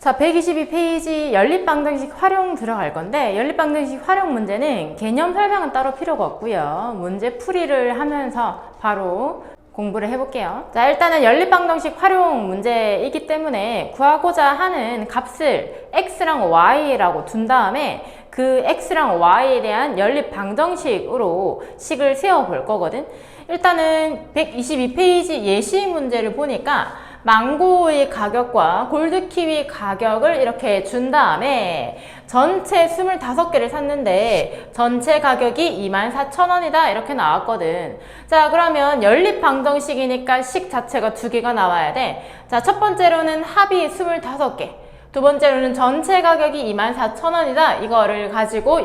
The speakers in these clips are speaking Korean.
자, 122페이지 연립방정식 활용 들어갈 건데, 연립방정식 활용 문제는 개념 설명은 따로 필요가 없고요. 문제 풀이를 하면서 바로 공부를 해볼게요. 자, 일단은 연립방정식 활용 문제이기 때문에 구하고자 하는 값을 x랑 y라고 둔 다음에 그 x랑 y에 대한 연립방정식으로 식을 세워볼 거거든. 일단은 122페이지 예시 문제를 보니까 망고의 가격과 골드키위 가격을 이렇게 준 다음에 전체 25개를 샀는데 전체 가격이 24,000원이다 이렇게 나왔거든. 자, 그러면 연립방정식이니까 식 자체가 2개가 나와야 돼. 자, 첫 번째로는 합이 25개, 두 번째로는 전체 가격이 24,000원이다 이거를 가지고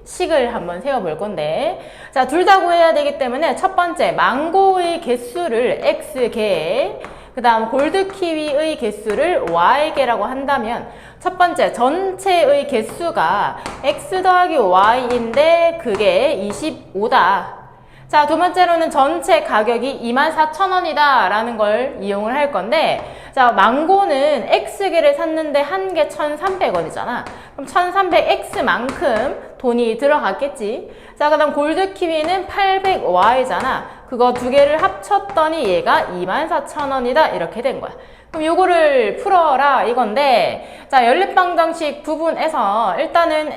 식을 한번 세워볼 건데, 자, 둘 다 구해야 되기 때문에 첫 번째 망고의 개수를 x개, 그 다음 골드키위의 개수를 y개라고 한다면 첫 번째 전체의 개수가 x 더하기 y인데 그게 25다. 자, 두 번째로는 전체 가격이 24,000원이다 라는 걸 이용을 할 건데, 자, 망고는 x개를 샀는데 한 개 1,300원이잖아. 그럼 1,300x만큼 돈이 들어갔겠지. 자, 그 다음 골드키위는 800y잖아. 그거 두 개를 합쳤더니 얘가 24,000원이다 이렇게 된 거야. 그럼 요거를 풀어라 이건데, 자, 연립방정식 부분에서 일단은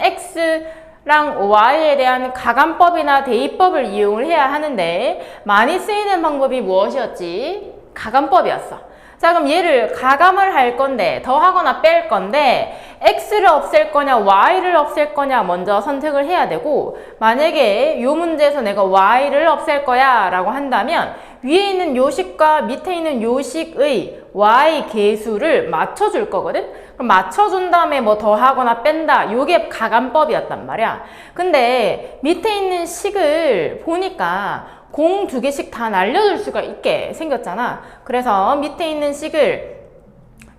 x랑 y에 대한 가감법이나 대입법을 이용을 해야 하는데 많이 쓰이는 방법이 무엇이었지? 가감법이었어. 자, 그럼 얘를 가감을 할 건데, 더하거나 뺄 건데 x를 없앨 거냐 y를 없앨 거냐 먼저 선택을 해야 되고, 만약에 요 문제에서 내가 y를 없앨 거야 라고 한다면 위에 있는 요식과 밑에 있는 요식의 y 개수를 맞춰줄 거거든? 그럼 맞춰준 다음에 뭐 더하거나 뺀다, 요게 가감법이었단 말이야. 근데 밑에 있는 식을 보니까 공 2개씩 다 날려줄 수가 있게 생겼잖아. 그래서 밑에 있는 식을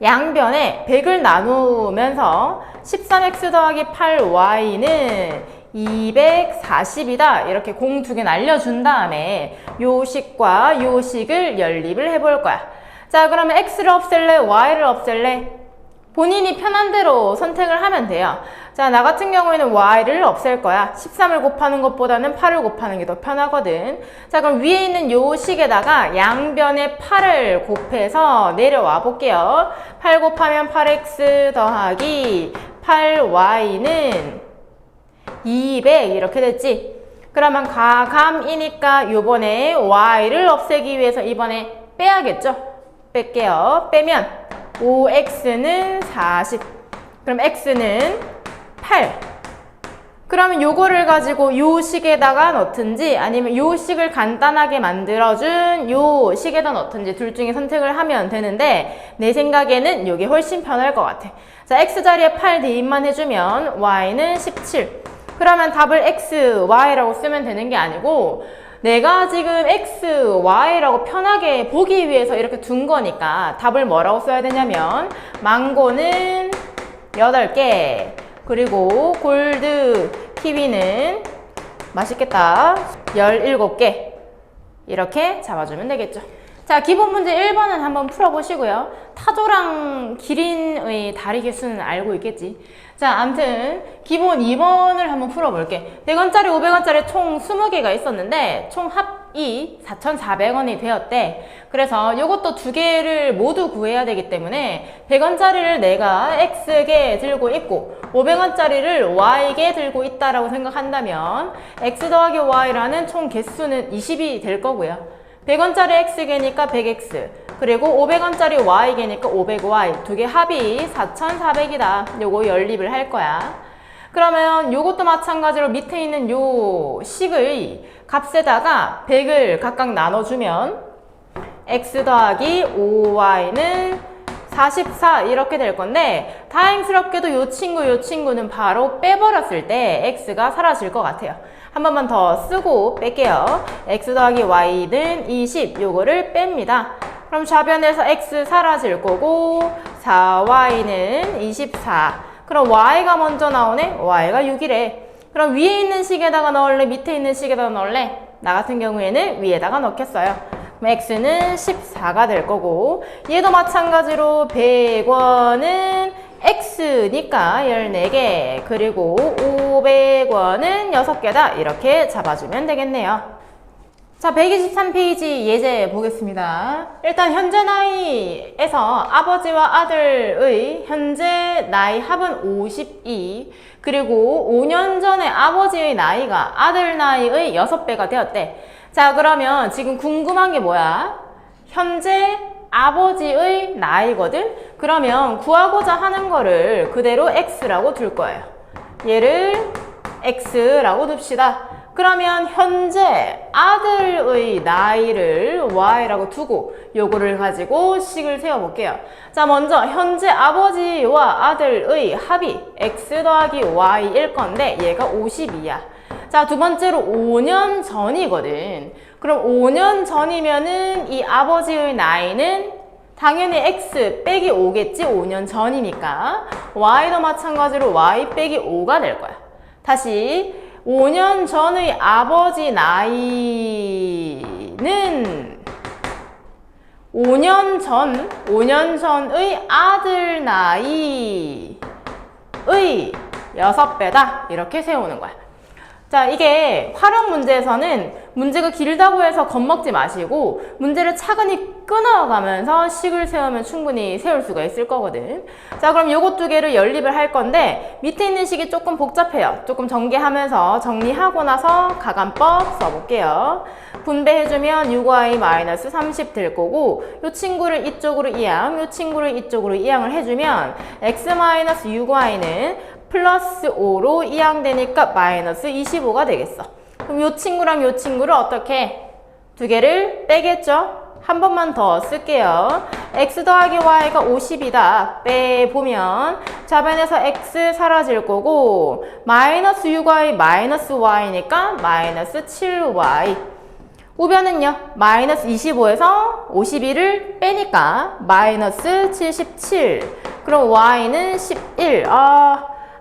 양변에 100을 나누면서 13x 더하기 8y는 240이다 이렇게 공 2개 날려준 다음에 요 식과 요 식을 연립을 해볼 거야. 자, 그러면 x를 없앨래? y를 없앨래? 본인이 편한 대로 선택을 하면 돼요. 자, 나 같은 경우에는 y를 없앨 거야. 13을 곱하는 것보다는 8을 곱하는 게 더 편하거든. 자, 그럼 위에 있는 요 식에다가 양변에 8을 곱해서 내려와 볼게요. 8 곱하면 8x 더하기 8y는 200 이렇게 됐지. 그러면 가감이니까 요번에 y를 없애기 위해서 이번에 빼야겠죠. 뺄게요. 빼면 5x는 40. 그럼 x는 8. 그러면 요거를 가지고 요 식에다가 넣든지 아니면 요 식을 간단하게 만들어준 요 식에다 넣든지 둘 중에 선택을 하면 되는데, 내 생각에는 요게 훨씬 편할 것 같아. 자, x 자리에 8 대입만 해주면 y는 17. 그러면 답을 x, y라고 쓰면 되는 게 아니고 내가 지금 x, y라고 편하게 보기 위해서 이렇게 둔 거니까 답을 뭐라고 써야 되냐면 망고는 8개, 그리고 골드 키위는 맛있겠다 17개 이렇게 잡아주면 되겠죠. 자, 기본 문제 1번은 한번 풀어보시고요. 타조랑 기린의 다리 개수는 알고 있겠지. 자, 암튼 기본 2번을 한번 풀어볼게. 100원짜리, 500원짜리 총 20개가 있었는데 총 합이 4,400원이 되었대. 그래서 이것도 두 개를 모두 구해야 되기 때문에 100원짜리를 내가 X개 들고 있고 500원짜리를 Y개 들고 있다라고 생각한다면 X 더하기 Y라는 총 개수는 20이 될 거고요. 100원짜리 X개니까 100X, 그리고 500원짜리 Y개니까 500Y, 두 개 합이 4,400이다. 요거 연립을 할 거야. 그러면 요것도 마찬가지로 밑에 있는 요 식의 값에다가 100을 각각 나눠주면 X 더하기 5Y는 44 이렇게 될 건데, 다행스럽게도 요 친구는 바로 빼버렸을 때 X가 사라질 것 같아요. 한 번만 더 쓰고 뺄게요. X 더하기 Y는 20, 요거를 뺍니다. 그럼 좌변에서 X 사라질 거고 4Y는 24. 그럼 Y가 먼저 나오네? Y가 6이래. 그럼 위에 있는 식에다가 넣을래? 밑에 있는 식에다가 넣을래? 나 같은 경우에는 위에다가 넣겠어요. 그럼 x는 14가 될 거고 얘도 마찬가지로 100원은 x니까 14개 그리고 500원은 6개다 이렇게 잡아주면 되겠네요. 자, 123페이지 예제 보겠습니다. 일단 현재 나이에서 아버지와 아들의 현재 나이 합은 52 그리고 5년 전에 아버지의 나이가 아들 나이의 6배가 되었대. 자, 그러면 지금 궁금한 게 뭐야? 현재 아버지의 나이거든? 그러면 구하고자 하는 거를 그대로 x라고 둘 거예요. 얘를 x라고 둡시다. 그러면 현재 아들의 나이를 y라고 두고 요거를 가지고 식을 세워볼게요. 자, 먼저 현재 아버지와 아들의 합이 x 더하기 y일 건데 얘가 52야. 자, 두 번째로 5년 전이거든. 그럼 5년 전이면은 이 아버지의 나이는 당연히 x 빼기 5겠지? 5년 전이니까. y도 마찬가지로 y 빼기 5가 될 거야. 다시 5년 전의 아버지 나이는 5년 전의 아들 나이의 6배다. 이렇게 세우는 거야. 자, 이게 활용 문제에서는 문제가 길다고 해서 겁먹지 마시고 문제를 차근히 끊어가면서 식을 세우면 충분히 세울 수가 있을 거거든. 자, 그럼 요것 두 개를 연립을 할 건데 밑에 있는 식이 조금 복잡해요. 조금 전개하면서 정리하고 나서 가간법 써볼게요. 분배해주면 6y-30 될 거고 요 친구를 이쪽으로 이항, 요 친구를 이쪽으로 이항을 해주면 x-6y는 플러스 5로 이항되니까 마이너스 25가 되겠어. 그럼 요 친구랑 요 친구를 어떻게? 두 개를 빼겠죠? 한 번만 더 쓸게요. x 더하기 y가 50이다. 빼보면 좌변에서 x 사라질 거고 마이너스 6y 마이너스 y니까 마이너스 7y. 우변은요. 마이너스 25에서 51을 빼니까 마이너스 77. 그럼 y는 11.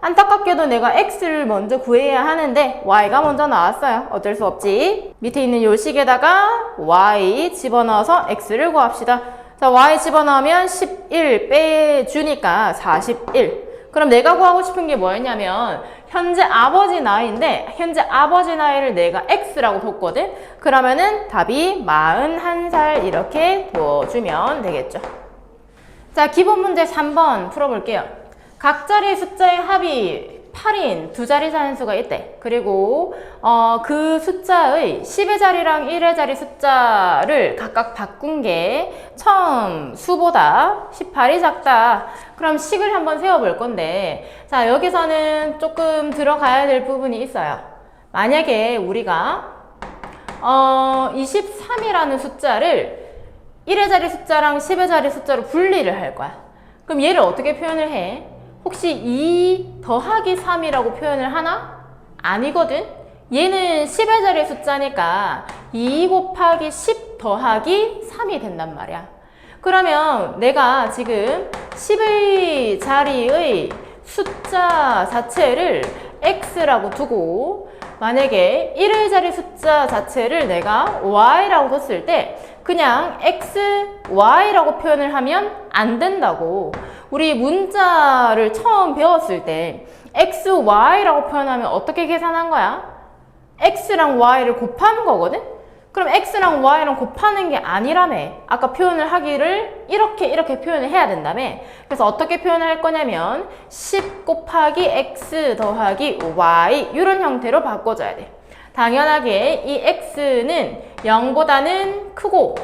안타깝게도 내가 x를 먼저 구해야 하는데 y가 먼저 나왔어요. 어쩔 수 없지. 밑에 있는 요 식에다가 y 집어넣어서 x를 구합시다. 자, y 집어넣으면 11 빼주니까 41. 그럼 내가 구하고 싶은 게 뭐였냐면 현재 아버지 나이인데 현재 아버지 나이를 내가 x라고 뒀거든. 그러면은 답이 41살 이렇게 둬주면 되겠죠. 자, 기본 문제 3번 풀어볼게요. 각 자리 숫자의 합이 8인 두 자리 자연수가 있대. 그리고 그 숫자의 10의 자리랑 1의 자리 숫자를 각각 바꾼 게 처음 수보다 18이 작다. 그럼 식을 한번 세워볼 건데 자, 여기서는 조금 들어가야 될 부분이 있어요. 만약에 우리가 23이라는 숫자를 1의 자리 숫자랑 10의 자리 숫자로 분리를 할 거야. 그럼 얘를 어떻게 표현을 해? 혹시 2 더하기 3이라고 표현을 하나? 아니거든? 얘는 10의 자리 숫자니까 2 곱하기 10 더하기 3이 된단 말이야. 그러면 내가 지금 10의 자리의 숫자 자체를 x라고 두고 만약에 1의 자리 숫자 자체를 내가 y라고 뒀을 때 그냥 x, y라고 표현을 하면 안 된다고. 우리 문자를 처음 배웠을 때 x, y라고 표현하면 어떻게 계산한 거야? x랑 y를 곱하는 거거든? 그럼 x랑 y랑 곱하는 게 아니라며. 아까 표현을 하기를 이렇게 표현을 해야 된다며. 그래서 어떻게 표현을 할 거냐면 10 곱하기 x 더하기 y 이런 형태로 바꿔줘야 돼. 당연하게 이 x는 0보다는 크고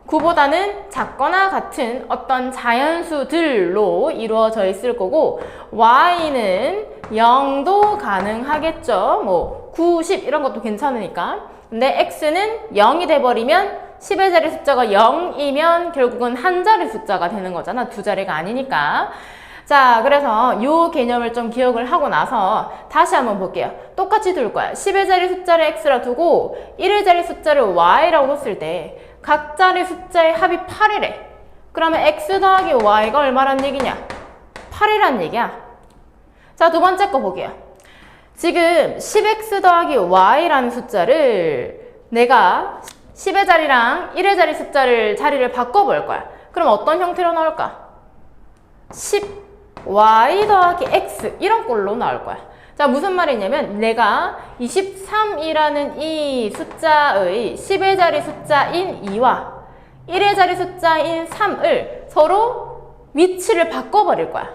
9보다는 작거나 같은 어떤 자연수들로 이루어져 있을 거고 y는 0도 가능하겠죠. 뭐 9, 10 이런 것도 괜찮으니까. 근데 x는 0이 돼버리면 10의 자리 숫자가 0이면 결국은 한 자리 숫자가 되는 거잖아. 두 자리가 아니니까. 자, 그래서 이 개념을 좀 기억을 하고 나서 다시 한번 볼게요. 똑같이 둘 거야. 10의 자리 숫자를 x라 두고 1의 자리 숫자를 y라고 뒀을 때 각 자리 숫자의 합이 8이래. 그러면 x 더하기 y가 얼마란 얘기냐? 8이란 얘기야. 자, 두 번째 거 볼게요. 지금 10x 더하기 y라는 숫자를 내가 10의 자리랑 1의 자리 숫자를 자리를 바꿔볼 거야. 그럼 어떤 형태로 나올까? 10y 더하기 x 이런 꼴로 나올 거야. 자, 무슨 말이냐면 내가 23이라는 이 숫자의 10의 자리 숫자인 2와 1의 자리 숫자인 3을 서로 위치를 바꿔버릴 거야.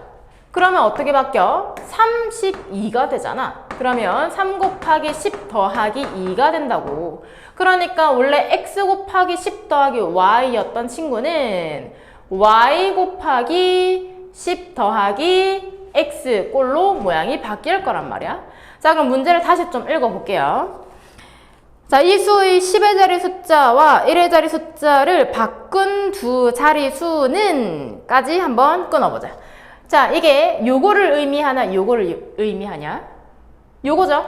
그러면 어떻게 바뀌어? 32가 되잖아. 그러면 3 곱하기 10 더하기 2가 된다고. 그러니까 원래 x 곱하기 10 더하기 y였던 친구는 y 곱하기 10 더하기 x 꼴로 모양이 바뀔 거란 말이야. 자, 그럼 문제를 다시 좀 읽어볼게요. 자, 이 수의 10의 자리 숫자와 1의 자리 숫자를 바꾼 두 자리 수는 까지 한번 끊어보자. 자, 이게 요거를 의미하나 요거를 의미하냐? 요거죠.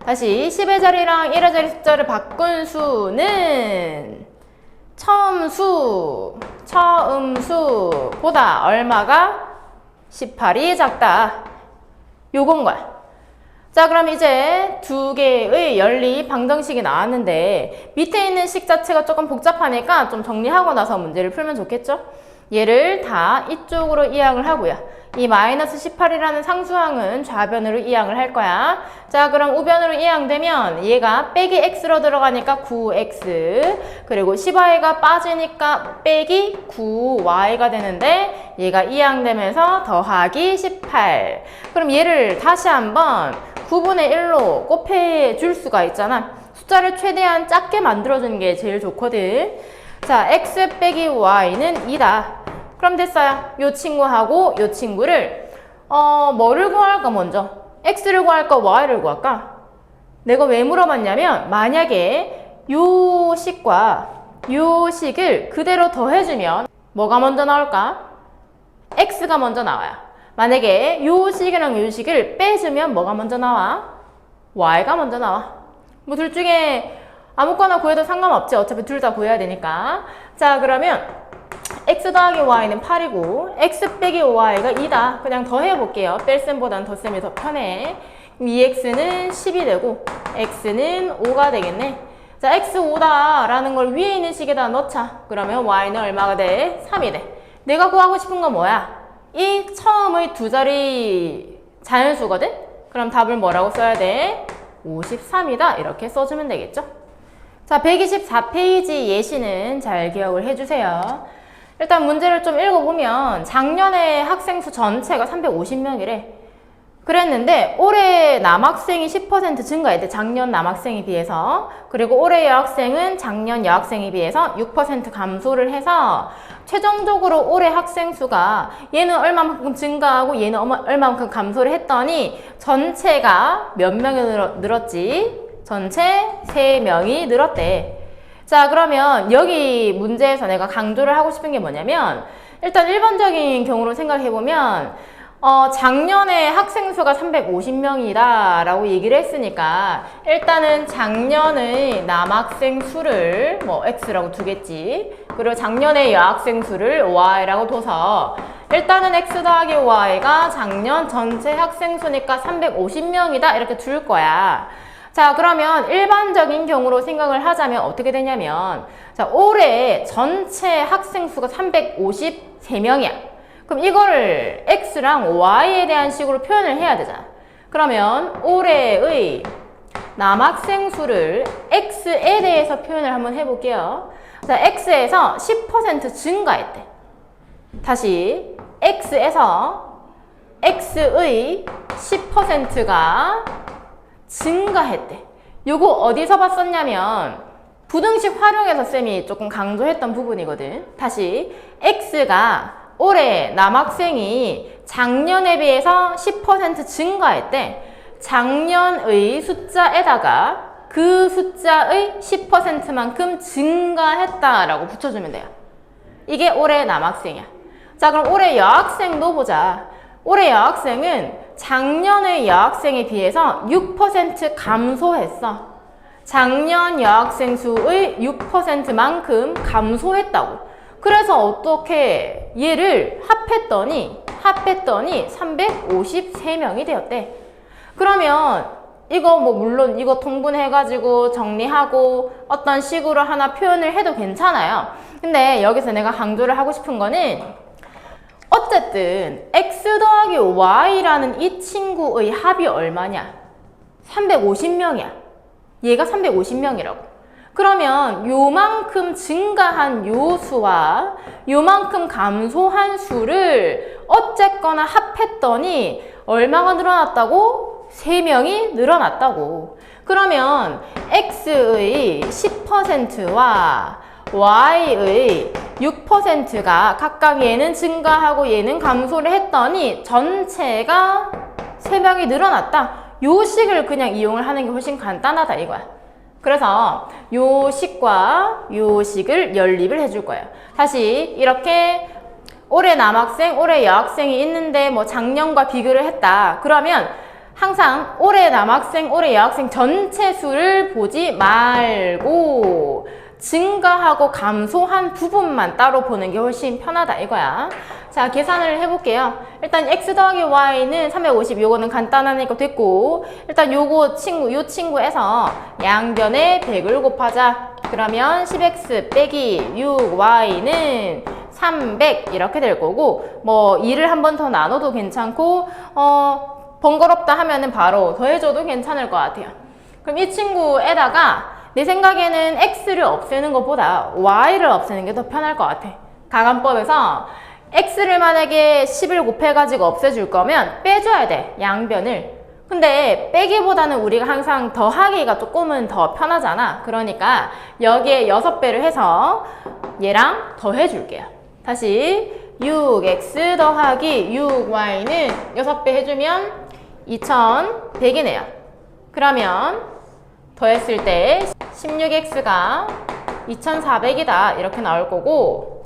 다시 10의 자리랑 1의 자리 숫자를 바꾼 수는 처음수보다 얼마가 18이 작다. 요건 거야. 자, 그럼 이제 두 개의 연립 방정식이 나왔는데 밑에 있는 식 자체가 조금 복잡하니까 좀 정리하고 나서 문제를 풀면 좋겠죠? 얘를 다 이쪽으로 이항을 하고요. 이 마이너스 18이라는 상수항은 좌변으로 이항을 할 거야. 자, 그럼 우변으로 이항되면 얘가 빼기 x로 들어가니까 9x, 그리고 10y가 빠지니까 빼기 9y가 되는데 얘가 이항되면서 더하기 18. 그럼 얘를 다시 한번 9분의 1로 곱해줄 수가 있잖아. 숫자를 최대한 작게 만들어주는 게 제일 좋거든. 자, x 빼기 y는 2다. 그럼 됐어요. 요 친구하고 요 친구를 뭐를 구할까 먼저? x를 구할까 y를 구할까? 내가 왜 물어봤냐면 만약에 요 식과 요 식을 그대로 더해주면 뭐가 먼저 나올까? x가 먼저 나와요. 만약에 요 식이랑 요 식을 빼주면 뭐가 먼저 나와? y가 먼저 나와. 뭐 둘 중에 아무거나 구해도 상관없지. 어차피 둘 다 구해야 되니까. 자, 그러면 x 더하기 y는 8이고 x 빼기 y가 2다. 그냥 더해볼게요. 뺄셈보단 덧셈이 더 편해. 그럼 2x는 10이 되고 x는 5가 되겠네. 자, x 5다 라는 걸 위에 있는 식에다 넣자. 그러면 y는 얼마가 돼? 3이 돼. 내가 구하고 싶은 건 뭐야? 이 처음의 두 자리 자연수거든? 그럼 답을 뭐라고 써야 돼? 53이다. 이렇게 써주면 되겠죠? 자, 124페이지 예시는 잘 기억을 해주세요. 일단 문제를 좀 읽어보면 작년에 학생 수 전체가 350명이래. 그랬는데 올해 남학생이 10% 증가했대. 작년 남학생에 비해서. 그리고 올해 여학생은 작년 여학생에 비해서 6% 감소를 해서 최종적으로 올해 학생 수가 얘는 얼마만큼 증가하고 얘는 얼마만큼 감소를 했더니 전체가 몇 명이 늘었지? 전체 3명이 늘었대. 자, 그러면 여기 문제에서 내가 강조를 하고 싶은 게 뭐냐면 일단 일반적인 경우로 생각해보면 작년에 학생 수가 350명이다 라고 얘기를 했으니까 일단은 작년의 남학생 수를 뭐 x라고 두겠지. 그리고 작년의 여학생 수를 y라고 둬서 일단은 x 더하기 y가 작년 전체 학생 수니까 350명이다 이렇게 둘 거야. 자, 그러면 일반적인 경우로 생각을 하자면 어떻게 되냐면 자, 올해 전체 학생 수가 353명이야. 그럼 이거를 x랑 y에 대한 식으로 표현을 해야 되잖아. 그러면 올해의 남학생 수를 x에 대해서 표현을 한번 해볼게요. 자, x에서 10% 증가했대. 다시 x에서 x의 10%가 증가했대. 요거 어디서 봤었냐면 부등식 활용해서 쌤이 조금 강조했던 부분이거든. 다시 x가 올해 남학생이 작년에 비해서 10% 증가했대. 작년의 숫자에다가 그 숫자의 10%만큼 증가했다라고 붙여주면 돼요. 이게 올해 남학생이야. 자, 그럼 올해 여학생도 보자. 올해 여학생은 작년의 여학생에 비해서 6% 감소했어. 작년 여학생 수의 6%만큼 감소했다고. 그래서 어떻게 얘를 합했더니 353명이 되었대. 그러면 이거 뭐 물론 이거 통분해가지고 정리하고 어떤 식으로 하나 표현을 해도 괜찮아요. 근데 여기서 내가 강조를 하고 싶은 거는 어쨌든 x 더하기 y라는 이 친구의 합이 얼마냐? 350명이야. 얘가 350명이라고. 그러면 요만큼 증가한 요 수와 요만큼 감소한 수를 어쨌거나 합했더니 얼마가 늘어났다고? 3명이 늘어났다고. 그러면 x의 10%와 y의 6%가 각각 얘는 증가하고 얘는 감소를 했더니 전체가 3명이 늘어났다. 요 식을 그냥 이용을 하는 게 훨씬 간단하다 이거야. 그래서 요 식과 요 식을 연립을 해줄 거예요. 다시 이렇게 올해 남학생, 올해 여학생이 있는데 뭐 작년과 비교를 했다. 그러면 항상 올해 남학생, 올해 여학생 전체 수를 보지 말고 증가하고 감소한 부분만 따로 보는 게 훨씬 편하다 이거야. 자, 계산을 해볼게요. 일단 x 더하기 y는 350, 요거는 간단하니까 됐고, 일단 요 친구에서 양변에 100을 곱하자. 그러면 10x 빼기 6y는 300 이렇게 될 거고, 뭐 2를 한 번 더 나눠도 괜찮고 번거롭다 하면은 바로 더해줘도 괜찮을 것 같아요. 그럼 이 친구에다가 내 생각에는 x를 없애는 것보다 y를 없애는 게 더 편할 것 같아. 가감법에서 x를 만약에 10을 곱해가지고 없애줄 거면 빼줘야 돼, 양변을. 근데 빼기보다는 우리가 항상 더하기가 조금은 더 편하잖아. 그러니까 여기에 6배를 해서 얘랑 더해줄게요. 다시 6x 더하기 6y는 6배 해주면 2100이네요. 그러면 더했을 때 16x가 2400이다 이렇게 나올 거고,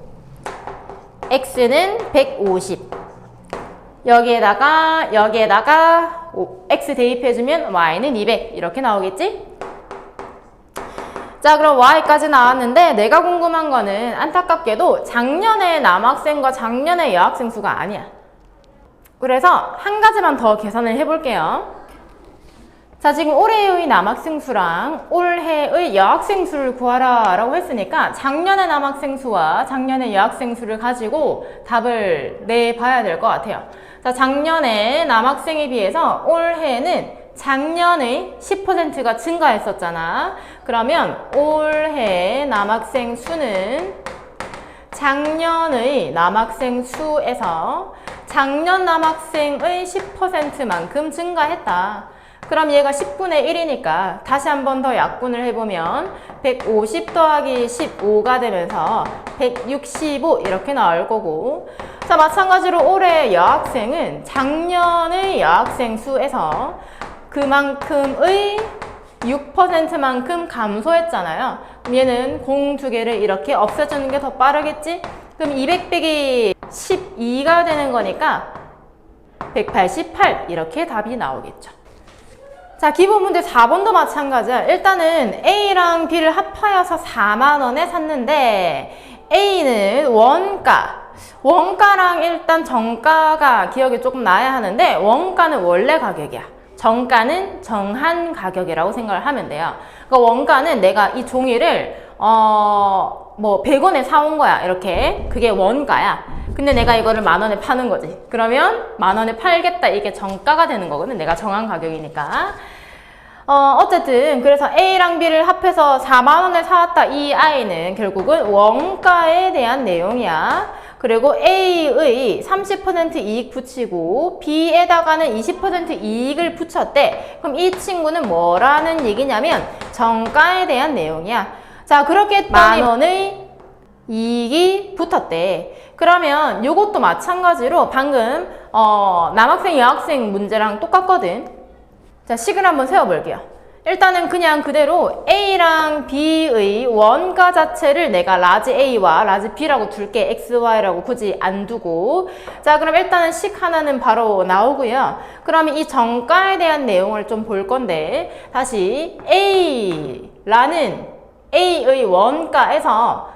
x는 150. 여기에다가 x 대입해주면 y는 200 이렇게 나오겠지? 자, 그럼 y까지 나왔는데 내가 궁금한 거는 안타깝게도 작년에 남학생과 작년에 여학생 수가 아니야. 그래서 한 가지만 더 계산을 해볼게요. 자, 지금 올해의 남학생 수랑 올해의 여학생 수를 구하라 라고 했으니까 작년의 남학생 수와 작년의 여학생 수를 가지고 답을 내봐야 될 것 같아요. 자, 작년에 남학생에 비해서 올해는 작년의 10%가 증가했었잖아. 그러면 올해 남학생 수는 작년의 남학생 수에서 작년 남학생의 10%만큼 증가했다. 그럼 얘가 10분의 1이니까 다시 한 번 더 약분을 해보면 150 더하기 15가 되면서 165 이렇게 나올 거고, 자, 마찬가지로 올해 여학생은 작년의 여학생 수에서 그만큼의 6%만큼 감소했잖아요. 그럼 얘는 공 두 개를 이렇게 없애주는 게 더 빠르겠지? 그럼 200 빼기 12가 되는 거니까 188 이렇게 답이 나오겠죠. 자, 기본 문제 4번도 마찬가지야. 일단은 A랑 B를 합하여서 4만원에 샀는데 A는 원가랑 일단 정가가 기억이 조금 나야 하는데 원가는 원래 가격이야. 정가는 정한 가격이라고 생각을 하면 돼요. 그러니까 원가는 내가 이 종이를 뭐 100원에 사온 거야. 이렇게. 그게 원가야. 근데 내가 이거를 만원에 파는 거지. 그러면 만원에 팔겠다. 이게 정가가 되는 거거든. 내가 정한 가격이니까. 어쨌든 그래서 A랑 B를 합해서 4만원에 사왔다. 이 아이는 결국은 원가에 대한 내용이야. 그리고 A의 30% 이익 붙이고 B에다가는 20% 이익을 붙였대. 그럼 이 친구는 뭐라는 얘기냐면 정가에 대한 내용이야. 자, 그렇게 했더니 만원의 이익이 붙었대. 그러면 이것도 마찬가지로 방금 남학생 여학생 문제랑 똑같거든. 자, 식을 한번 세워볼게요. 일단은 그냥 그대로 A랑 B의 원가 자체를 내가 라지 A와 라지 B라고 둘게. X, Y라고 굳이 안 두고. 자, 그럼 일단은 식 하나는 바로 나오고요. 그러면 이 정가에 대한 내용을 좀 볼 건데, 다시 A라는 A의 원가에서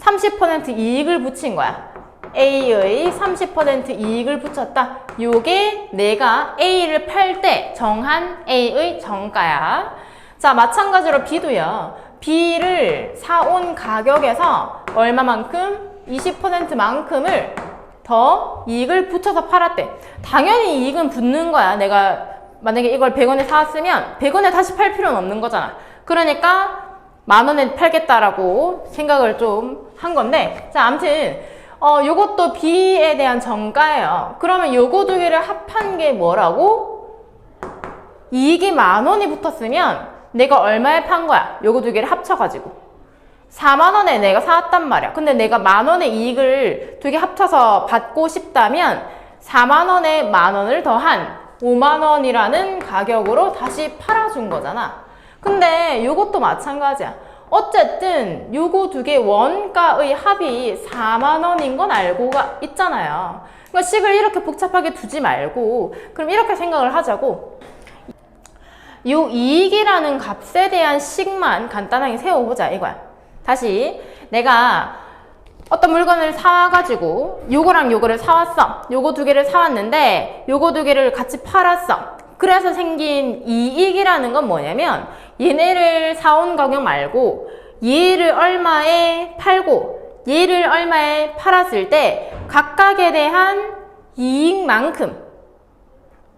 30% 이익을 붙인 거야. A의 30% 이익을 붙였다. 요게 내가 A를 팔 때 정한 A의 정가야. 자, 마찬가지로 B도요. B를 사온 가격에서 얼마만큼? 20%만큼을 더 이익을 붙여서 팔았대. 당연히 이익은 붙는 거야. 내가 만약에 이걸 100원에 사왔으면 100원에 다시 팔 필요는 없는 거잖아. 그러니까 10,000원에 팔겠다라고 생각을 좀 한 건데, 자, 아무튼 요것도 B에 대한 정가예요. 그러면 요거 두 개를 합한 게 뭐라고? 이익이 10,000원이 붙었으면 내가 얼마에 판 거야? 요거 두 개를 합쳐가지고 40,000원에 내가 사왔단 말이야. 근데 내가 10,000원의 이익을 두 개 합쳐서 받고 싶다면 40,000원에 10,000원을 더한 50,000원이라는 가격으로 다시 팔아준 거잖아. 근데 요것도 마찬가지야. 어쨌든 요거 두 개 원가의 합이 40,000원인 건 알고 있잖아요. 그러니까 식을 이렇게 복잡하게 두지 말고 그럼 이렇게 생각을 하자고. 요 이익이라는 값에 대한 식만 간단하게 세워보자 이거야. 다시 내가 어떤 물건을 사와가지고 요거랑 요거를 사왔어. 요거 두 개를 사왔는데 요거 두 개를 같이 팔았어. 그래서 생긴 이익이라는 건 뭐냐면 얘네를 사온 가격 말고 얘를 얼마에 팔고 얘를 얼마에 팔았을 때 각각에 대한 이익만큼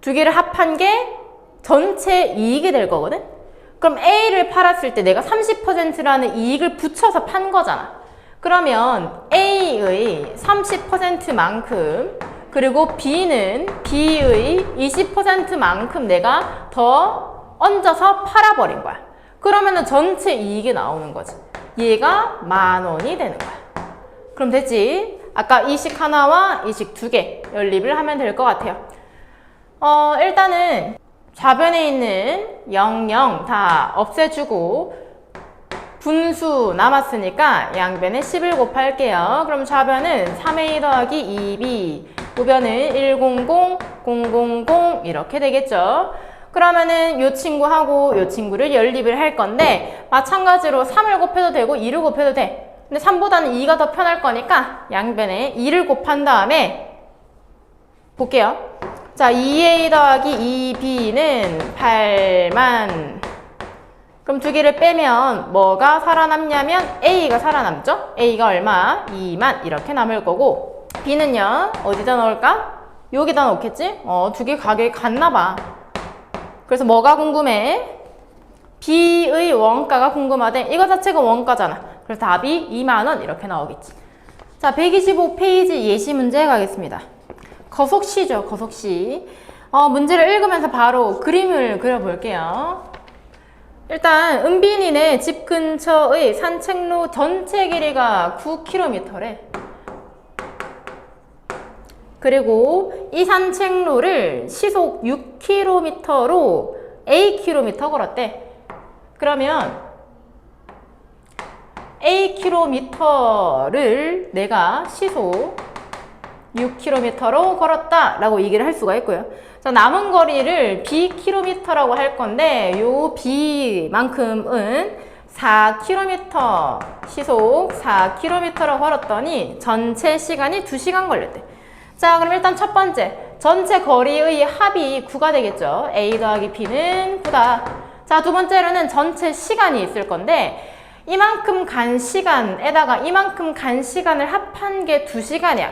두 개를 합한 게 전체 이익이 될 거거든? 그럼 A를 팔았을 때 내가 30%라는 이익을 붙여서 판 거잖아. 그러면 A의 30%만큼 그리고 B는 B의 20%만큼 내가 더 얹어서 팔아버린 거야. 그러면은 전체 이익이 나오는 거지. 얘가 10,000원이 되는 거야. 그럼 됐지? 아까 이 식 하나와 이 식 두 개 연립을 하면 될 것 같아요. 일단은 좌변에 있는 0, 0 다 없애주고 분수 남았으니까 양변에 10을 곱할게요. 그럼 좌변은 3a 더하기 2b, 우변은 100, 000 이렇게 되겠죠. 그러면은 요 친구하고 요 친구를 연립을 할 건데 마찬가지로 3을 곱해도 되고 2를 곱해도 돼. 근데 3보다는 2가 더 편할 거니까 양변에 2를 곱한 다음에 볼게요. 자, 2a 더하기 2b는 8만. 그럼 두 개를 빼면 뭐가 살아남냐면 A가 살아남죠? A가 얼마? 2만 이렇게 남을 거고 B는요 어디다 넣을까? 여기다 넣겠지? 두 개 가격이 같나 봐. 그래서 뭐가 궁금해? B의 원가가 궁금하대. 이거 자체가 원가잖아. 그래서 답이 20,000원 이렇게 나오겠지. 자, 125페이지 예시 문제 가겠습니다. 거속시죠, 거속시. 문제를 읽으면서 바로 그림을 그려볼게요. 일단 은빈이네 집 근처의 산책로 전체 길이가 9km래. 그리고 이 산책로를 시속 6km로 Akm 걸었대. 그러면 Akm를 내가 시속 6km로 걸었다 라고 얘기를 할 수가 있고요. 자, 남은 거리를 Bkm라고 할 건데 요 B만큼은 4km 시속 4km로 걸었더니 전체 시간이 2시간 걸렸대. 자, 그럼 일단 첫 번째 전체 거리의 합이 9가 되겠죠. A 더하기 B는 9다. 자, 두 번째로는 전체 시간이 있을 건데 이만큼 간 시간에다가 이만큼 간 시간을 합한 게 2시간이야.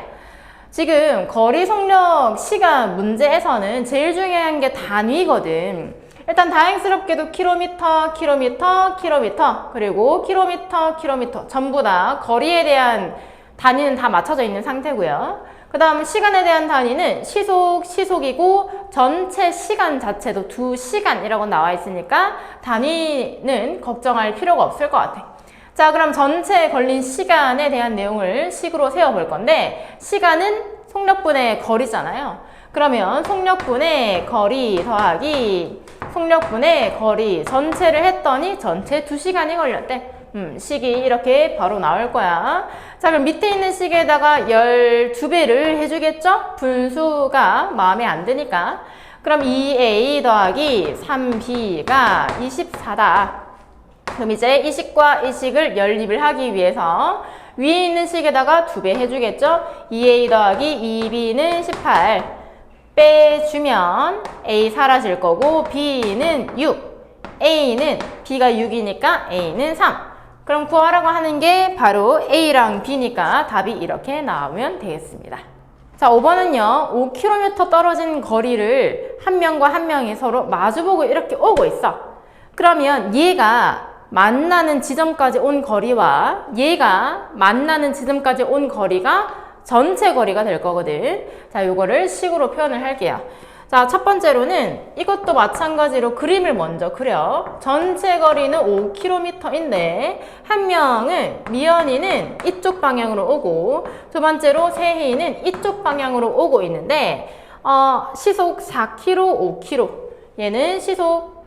지금 거리 속력 시간 문제에서는 제일 중요한 게 단위거든. 일단 다행스럽게도 킬로미터, 킬로미터, 킬로미터 그리고 킬로미터, 킬로미터 전부 다 거리에 대한 단위는 다 맞춰져 있는 상태고요. 그 다음 시간에 대한 단위는 시속, 시속이고 전체 시간 자체도 2시간이라고 나와 있으니까 단위는 걱정할 필요가 없을 것 같아. 자, 그럼 전체 걸린 시간에 대한 내용을 식으로 세워볼 건데 시간은 속력분의 거리잖아요. 그러면 속력분의 거리 더하기 속력분의 거리 전체를 했더니 전체 2시간이 걸렸대. 식이 이렇게 바로 나올 거야. 자, 그럼 밑에 있는 식에다가 12배를 해주겠죠? 분수가 마음에 안 드니까. 그럼 2a 더하기 3b가 24다. 그럼 이제 이 식과 이 식을 연립을 하기 위해서 위에 있는 식에다가 2배 해주겠죠? 2a 더하기 2b는 18 빼주면 a 사라질 거고 b는 6 a는 b가 6이니까 a는 3 그럼 구하라고 하는 게 바로 a랑 b니까 답이 이렇게 나오면 되겠습니다. 자, 5번은요. 5km 떨어진 거리를 한 명과 한 명이 서로 마주보고 이렇게 오고 있어. 그러면 얘가 만나는 지점까지 온 거리와 얘가 만나는 지점까지 온 거리가 전체 거리가 될 거거든. 자, 요거를 식으로 표현을 할게요. 자, 첫 번째로는 이것도 마찬가지로 그림을 먼저 그려. 전체 거리는 5km인데 한 명은 미연이는 이쪽 방향으로 오고 두 번째로 세희는 이쪽 방향으로 오고 있는데 시속 4km, 5km. 얘는 시속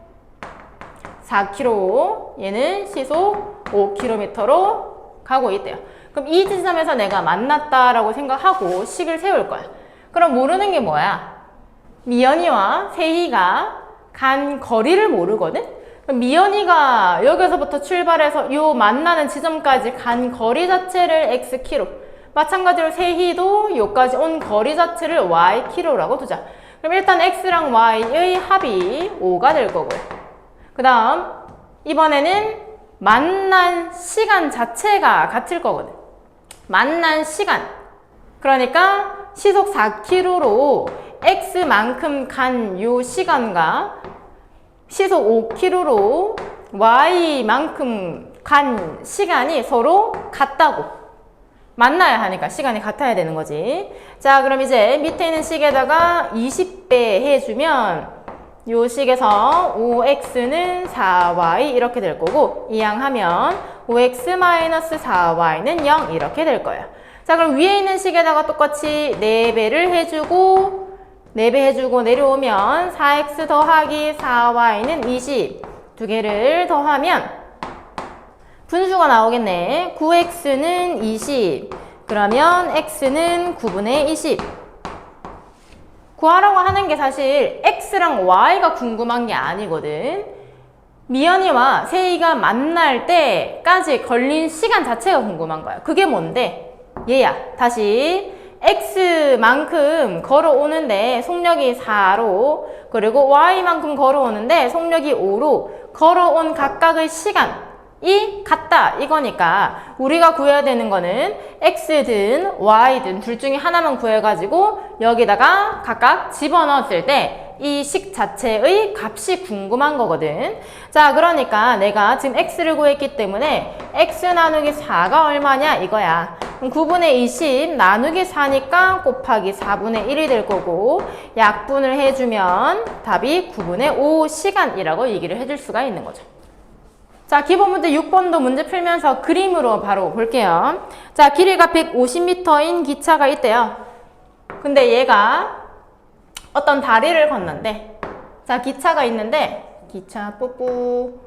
4km, 얘는 시속 5km로 가고 있대요. 그럼 이 지점에서 내가 만났다라고 생각하고 식을 세울 거야. 그럼 모르는 게 뭐야? 미연이와 세희가 간 거리를 모르거든? 그럼 미연이가 여기서부터 출발해서 요 만나는 지점까지 간 거리 자체를 xkm 마찬가지로 세희도 요까지 온 거리 자체를ykm라고 두자. 그럼 일단 x랑 y의 합이 5가 될 거고요. 그 다음 이번에는 만난 시간 자체가 같을 거거든. 만난 시간 그러니까 시속 4km로 x만큼 간 요 시간과 시속 5km로 y만큼 간 시간이 서로 같다고 만나야 하니까 시간이 같아야 되는 거지. 자, 그럼 이제 밑에 있는 식에다가 20배 해주면 요 식에서 5x는 4y 이렇게 될 거고 이항하면 5x-4y는 0 이렇게 될 거예요. 자, 그럼 위에 있는 식에다가 똑같이 4배를 해주고 4배 해주고 내려오면 4x 더하기 4y는 20 두 개를 더하면 분수가 나오겠네. 9x는 20 그러면 x는 9분의 20 구하라고 하는 게 사실 x랑 y가 궁금한 게 아니거든. 미연이와 세희가 만날 때까지 걸린 시간 자체가 궁금한 거야. 그게 뭔데? 얘야. 다시 x만큼 걸어오는데 속력이 4로 그리고 y만큼 걸어오는데 속력이 5로 걸어온 각각의 시간이 같다 이거니까 우리가 구해야 되는 거는 x든 y든 둘 중에 하나만 구해가지고 여기다가 각각 집어넣었을 때 이 식 자체의 값이 궁금한 거거든. 자, 그러니까 내가 지금 x를 구했기 때문에 x 나누기 4가 얼마냐 이거야. 그럼 9분의 20 나누기 4니까 곱하기 4분의 1이 될 거고 약분을 해주면 답이 9분의 5 시간이라고 얘기를 해줄 수가 있는 거죠. 자, 기본 문제 6번도 문제 풀면서 그림으로 바로 볼게요. 자, 길이가 150m인 기차가 있대요. 근데 얘가 어떤 다리를 건넌데 자, 기차가 있는데 기차 뿌뿌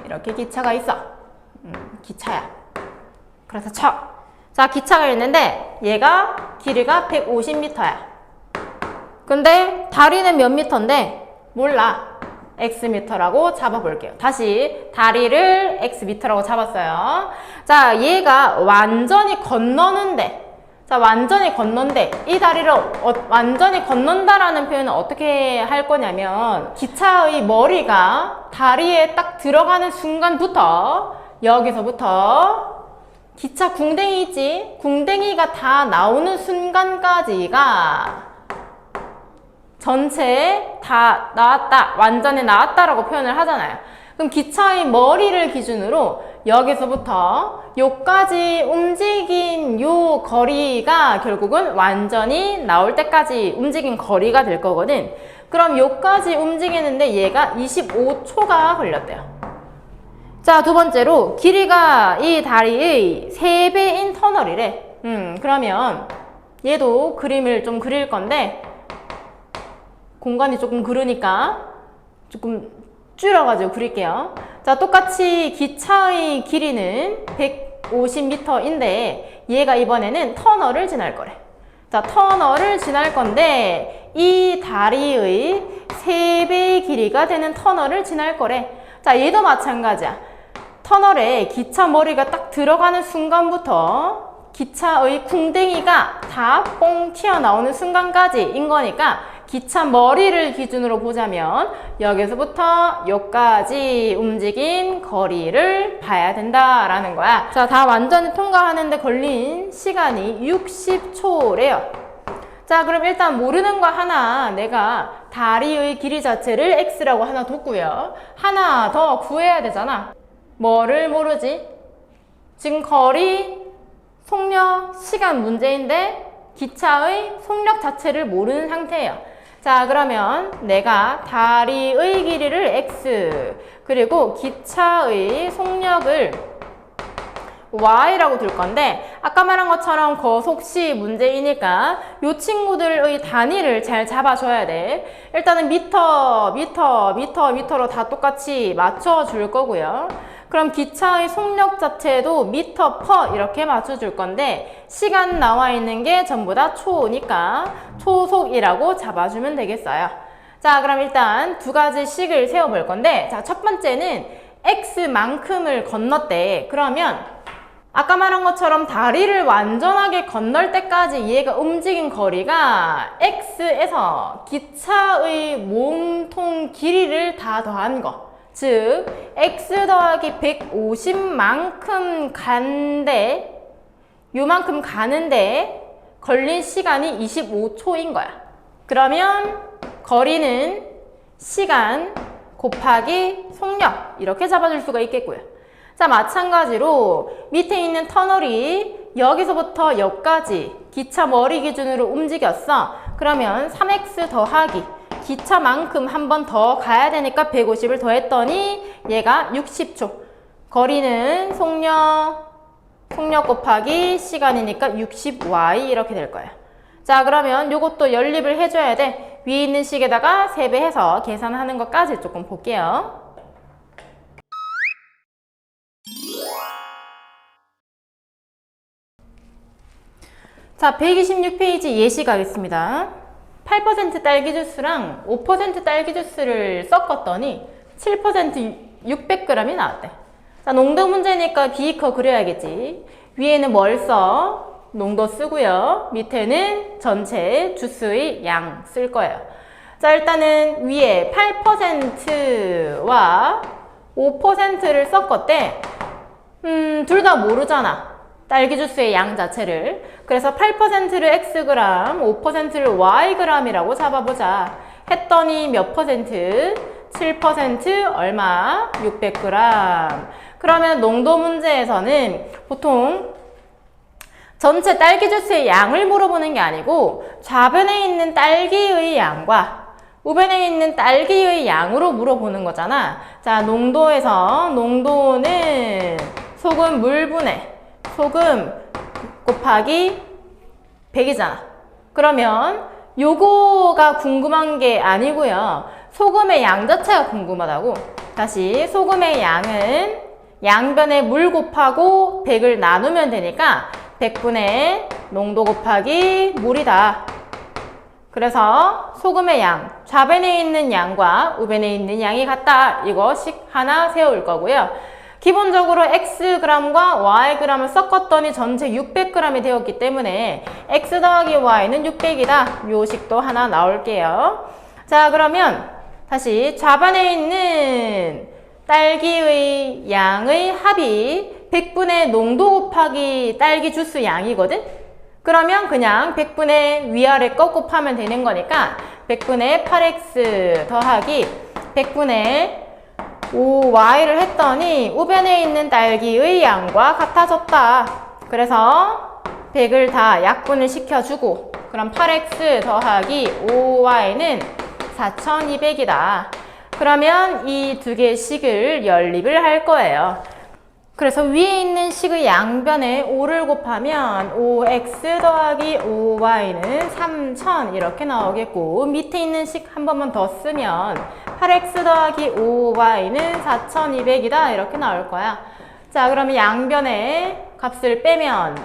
이렇게 기차가 있어. 기차야. 그래서 쳐. 자, 기차가 있는데 얘가 길이가 150m야. 근데 다리는 몇 미터인데 몰라. x미터라고 잡아볼게요. 다시 다리를 x미터라고 잡았어요. 자, 얘가 완전히 건너는데 자, 완전히 건넌데 이 다리를 완전히 건넌다라는 표현은 어떻게 할 거냐면 기차의 머리가 다리에 딱 들어가는 순간부터 여기서부터 기차 궁뎅이 있지? 궁뎅이가 다 나오는 순간까지가 전체 다 나왔다, 완전히 나왔다라고 표현을 하잖아요. 그럼 기차의 머리를 기준으로 여기서부터 요까지 움직인 요 거리가 결국은 완전히 나올 때까지 움직인 거리가 될 거거든. 그럼 요까지 움직이는데 얘가 25초가 걸렸대요. 자, 두 번째로 길이가 이 다리의 3배인 터널이래. 그러면 얘도 그림을 좀 그릴 건데 공간이 조금 그러니까 조금 줄여가지고 그릴게요. 자, 똑같이 기차의 길이는 150m인데 얘가 이번에는 터널을 지날 거래. 자, 터널을 지날 건데 이 다리의 3배의 길이가 되는 터널을 지날 거래. 자, 얘도 마찬가지야. 터널에 기차 머리가 딱 들어가는 순간부터 기차의 쿵댕이가 다 뽕 튀어나오는 순간까지인 거니까 기차 머리를 기준으로 보자면 여기서부터 여기까지 움직인 거리를 봐야 된다라는 거야. 자, 다 완전히 통과하는데 걸린 시간이 60초래요. 자, 그럼 일단 모르는 거 하나, 내가 다리의 길이 자체를 x라고 하나 뒀고요. 하나 더 구해야 되잖아. 뭐를 모르지? 지금 거리, 속력, 시간 문제인데 기차의 속력 자체를 모르는 상태예요. 자, 그러면 내가 다리의 길이를 x, 그리고 기차의 속력을 y라고 둘 건데, 아까 말한 것처럼 거속시 문제이니까 이 친구들의 단위를 잘 잡아줘야 돼. 일단은 미터로 다 똑같이 맞춰줄 거고요. 그럼 기차의 속력 자체도 미터 퍼 이렇게 맞춰줄 건데, 시간 나와 있는 게 전부 다 초니까 초속이라고 잡아주면 되겠어요. 자, 그럼 일단 두 가지 식을 세워볼 건데, 자, 첫 번째는 x만큼을 건넜대. 그러면 아까 말한 것처럼 다리를 완전하게 건널 때까지 얘가 움직인 거리가 x에서 기차의 몸통 길이를 다 더한 거. 즉, x 더하기 150만큼 간데, 요만큼 가는데 걸린 시간이 25초인 거야. 그러면 거리는 시간 곱하기 속력 이렇게 잡아줄 수가 있겠고요. 자, 마찬가지로 밑에 있는 터널이 여기서부터 여기까지 기차 머리 기준으로 움직였어. 그러면 3x 더하기 기차만큼 한 번 더 가야 되니까 150을 더했더니 얘가 60초. 거리는 속력 곱하기 시간이니까 60y 이렇게 될 거예요. 자, 그러면 요것도 연립을 해줘야 돼. 위에 있는 식에다가 3배해서 계산하는 것까지 조금 볼게요. 자, 126페이지 예시 가겠습니다. 8% 딸기 주스랑 5% 딸기 주스를 섞었더니 7% 600g이 나왔대. 자, 농도 문제니까 비커 그려야겠지. 위에는 뭘 써? 농도 쓰고요. 밑에는 전체 주스의 양 쓸 거예요. 자, 일단은 위에 8%와 5%를 섞었대. 둘 다 모르잖아. 딸기 주스의 양 자체를. 그래서 8%를 xg, 5%를 yg이라고 잡아보자. 했더니 몇 퍼센트? 7% 얼마? 600g. 그러면 농도 문제에서는 보통 전체 딸기 주스의 양을 물어보는 게 아니고 좌변에 있는 딸기의 양과 우변에 있는 딸기의 양으로 물어보는 거잖아. 자, 농도는 소금 물분해 소금 곱하기 100이잖아. 그러면 요거가 궁금한 게 아니고요. 소금의 양 자체가 궁금하다고. 다시 소금의 양은 양변에 물 곱하고 100을 나누면 되니까 100분의 농도 곱하기 물이다. 그래서 소금의 양, 좌변에 있는 양과 우변에 있는 양이 같다. 이거식 하나 세울 거고요. 기본적으로 xg과 yg을 섞었더니 전체 600g이 되었기 때문에 x 더하기 y는 600이다. 요 식도 하나 나올게요. 자, 그러면 다시 좌변에 있는 딸기의 양의 합이 100분의 농도 곱하기 딸기 주스 양이거든? 그러면 그냥 100분의 위아래 거 곱하면 되는 거니까 100분의 8x 더하기 100분의 5y를 했더니 우변에 있는 딸기의 양과 같아졌다. 그래서 100을 다 약분을 시켜주고 그럼 8x 더하기 5y는 4200이다. 그러면 이 두 개의 식을 연립을 할 거예요. 그래서 위에 있는 식의 양변에 5를 곱하면 5x 더하기 5y는 3000 이렇게 나오겠고 밑에 있는 식 한 번만 더 쓰면 8x 더하기 5y는 4200이다 이렇게 나올 거야. 자, 그러면 양변에 값을 빼면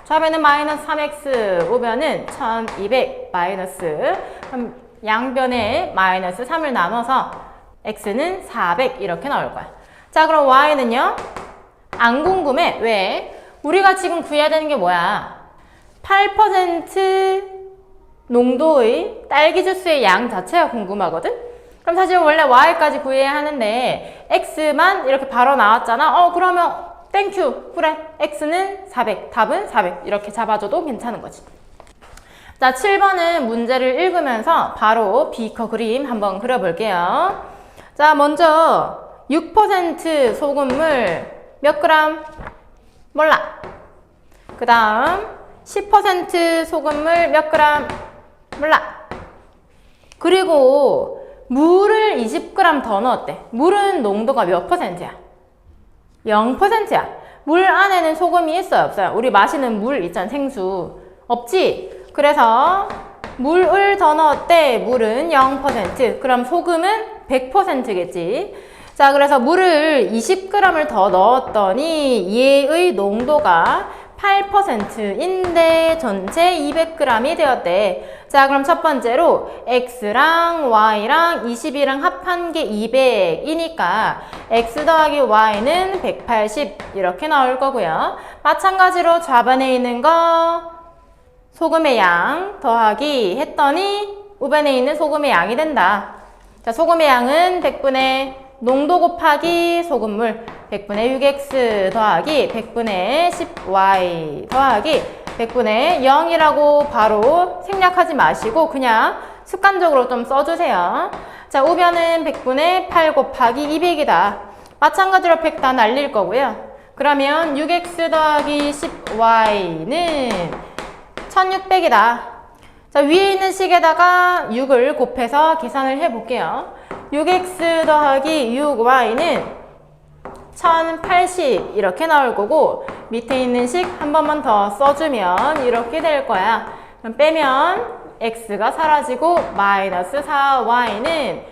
좌변은 마이너스 3x, 우변은 1200 마이너스, 그럼 양변에 마이너스 3을 나눠서 x는 400 이렇게 나올 거야. 자, 그럼 y는요? 안 궁금해. 왜? 우리가 지금 구해야 되는 게 뭐야? 8% 농도의 딸기 주스의 양 자체가 궁금하거든? 그럼 사실 원래 y까지 구해야 하는데 x만 이렇게 바로 나왔잖아. 그러면 땡큐. 그래. x는 400. 답은 400. 이렇게 잡아줘도 괜찮은 거지. 자, 7번은 문제를 읽으면서 바로 비커 그림 한번 그려볼게요. 자, 먼저 6% 소금물 몇 그램? 몰라. 그 다음 10% 소금물 몇 그램? 몰라. 그리고 물을 20g 더 넣었대. 물은 농도가 몇 %야? 0%야. 물 안에는 소금이 있어요, 없어요? 우리 마시는 물 있잖아, 생수. 없지? 그래서 물을 더 넣었대. 물은 0%. 그럼 소금은 100%겠지. 자, 그래서 물을 20g을 더 넣었더니 얘의 농도가 8%인데 전체 200g이 되었대. 자, 그럼 첫 번째로 x랑 y랑 20이랑 합한 게 200이니까 x 더하기 y는 180 이렇게 나올 거고요. 마찬가지로 좌변에 있는 거 소금의 양 더하기 했더니 우변에 있는 소금의 양이 된다. 자, 소금의 양은 100분의 농도 곱하기 소금물 100분의 6x 더하기 100분의 10y 더하기 100분의 0이라고 바로 생략하지 마시고 그냥 습관적으로 좀 써주세요. 자, 우변은 100분의 8 곱하기 200이다. 마찬가지로 100 다 날릴 거고요. 그러면 6x 더하기 10y는 1600이다. 자, 위에 있는 식에다가 6을 곱해서 계산을 해볼게요. 6x 더하기 6y는 1080 이렇게 나올 거고 밑에 있는 식 한 번만 더 써주면 이렇게 될 거야. 그럼 빼면 x가 사라지고 마이너스 4y는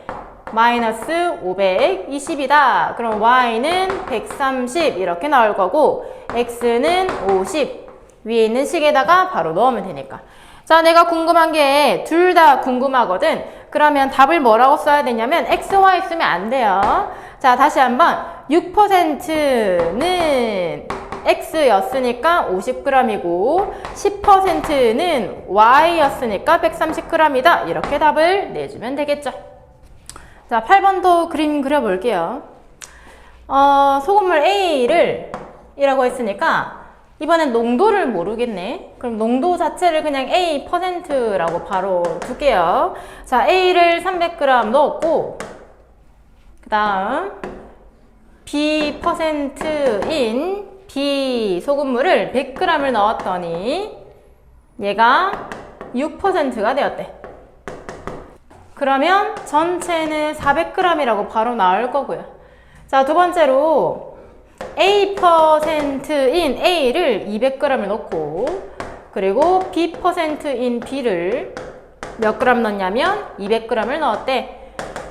마이너스 520이다. 그럼 y는 130 이렇게 나올 거고 x는 50 위에 있는 식에다가 바로 넣으면 되니까. 자, 내가 궁금한 게 둘 다 궁금하거든. 그러면 답을 뭐라고 써야 되냐면 x, y 쓰면 안 돼요. 자, 다시 한번 6%는 x였으니까 50g이고 10%는 y였으니까 130g이다. 이렇게 답을 내주면 되겠죠. 자, 8번도 그림 그려볼게요. 소금물 A를 이라고 했으니까 이번엔 농도를 모르겠네. 그럼 농도 자체를 그냥 A%라고 바로 둘게요. 자, A를 300g 넣었고 그 다음 B%인 B 소금물을 100g을 넣었더니 얘가 6%가 되었대. 그러면 전체는 400g이라고 바로 나올 거고요. 자, 두 번째로 A%인 A를 200g을 넣고 그리고 B%인 B를 몇 g 넣냐면 200g을 넣었대.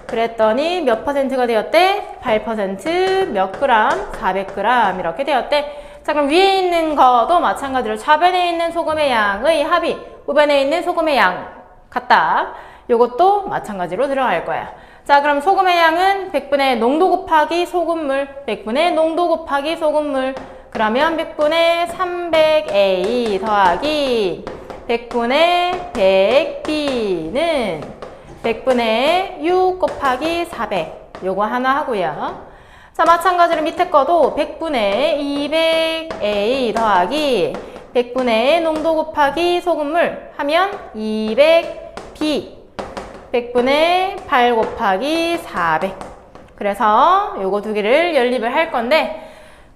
그랬더니 몇 %가 되었대? 8% 몇 g? 400g 이렇게 되었대. 자, 그럼 위에 있는 거도 마찬가지로 좌변에 있는 소금의 양의 합이 우변에 있는 소금의 양 같다. 요것도 마찬가지로 들어갈 거야. 자, 그럼 소금의 양은 100분의 농도 곱하기 소금물 100분의 농도 곱하기 소금물 그러면 100분의 300A 더하기 100분의 100B는 100분의 6 곱하기 400 요거 하나 하고요. 자, 마찬가지로 밑에 거도 100분의 200A 더하기 100분의 농도 곱하기 소금물 하면 200B 100분의 8 곱하기 400 그래서 요거 두 개를 연립을 할 건데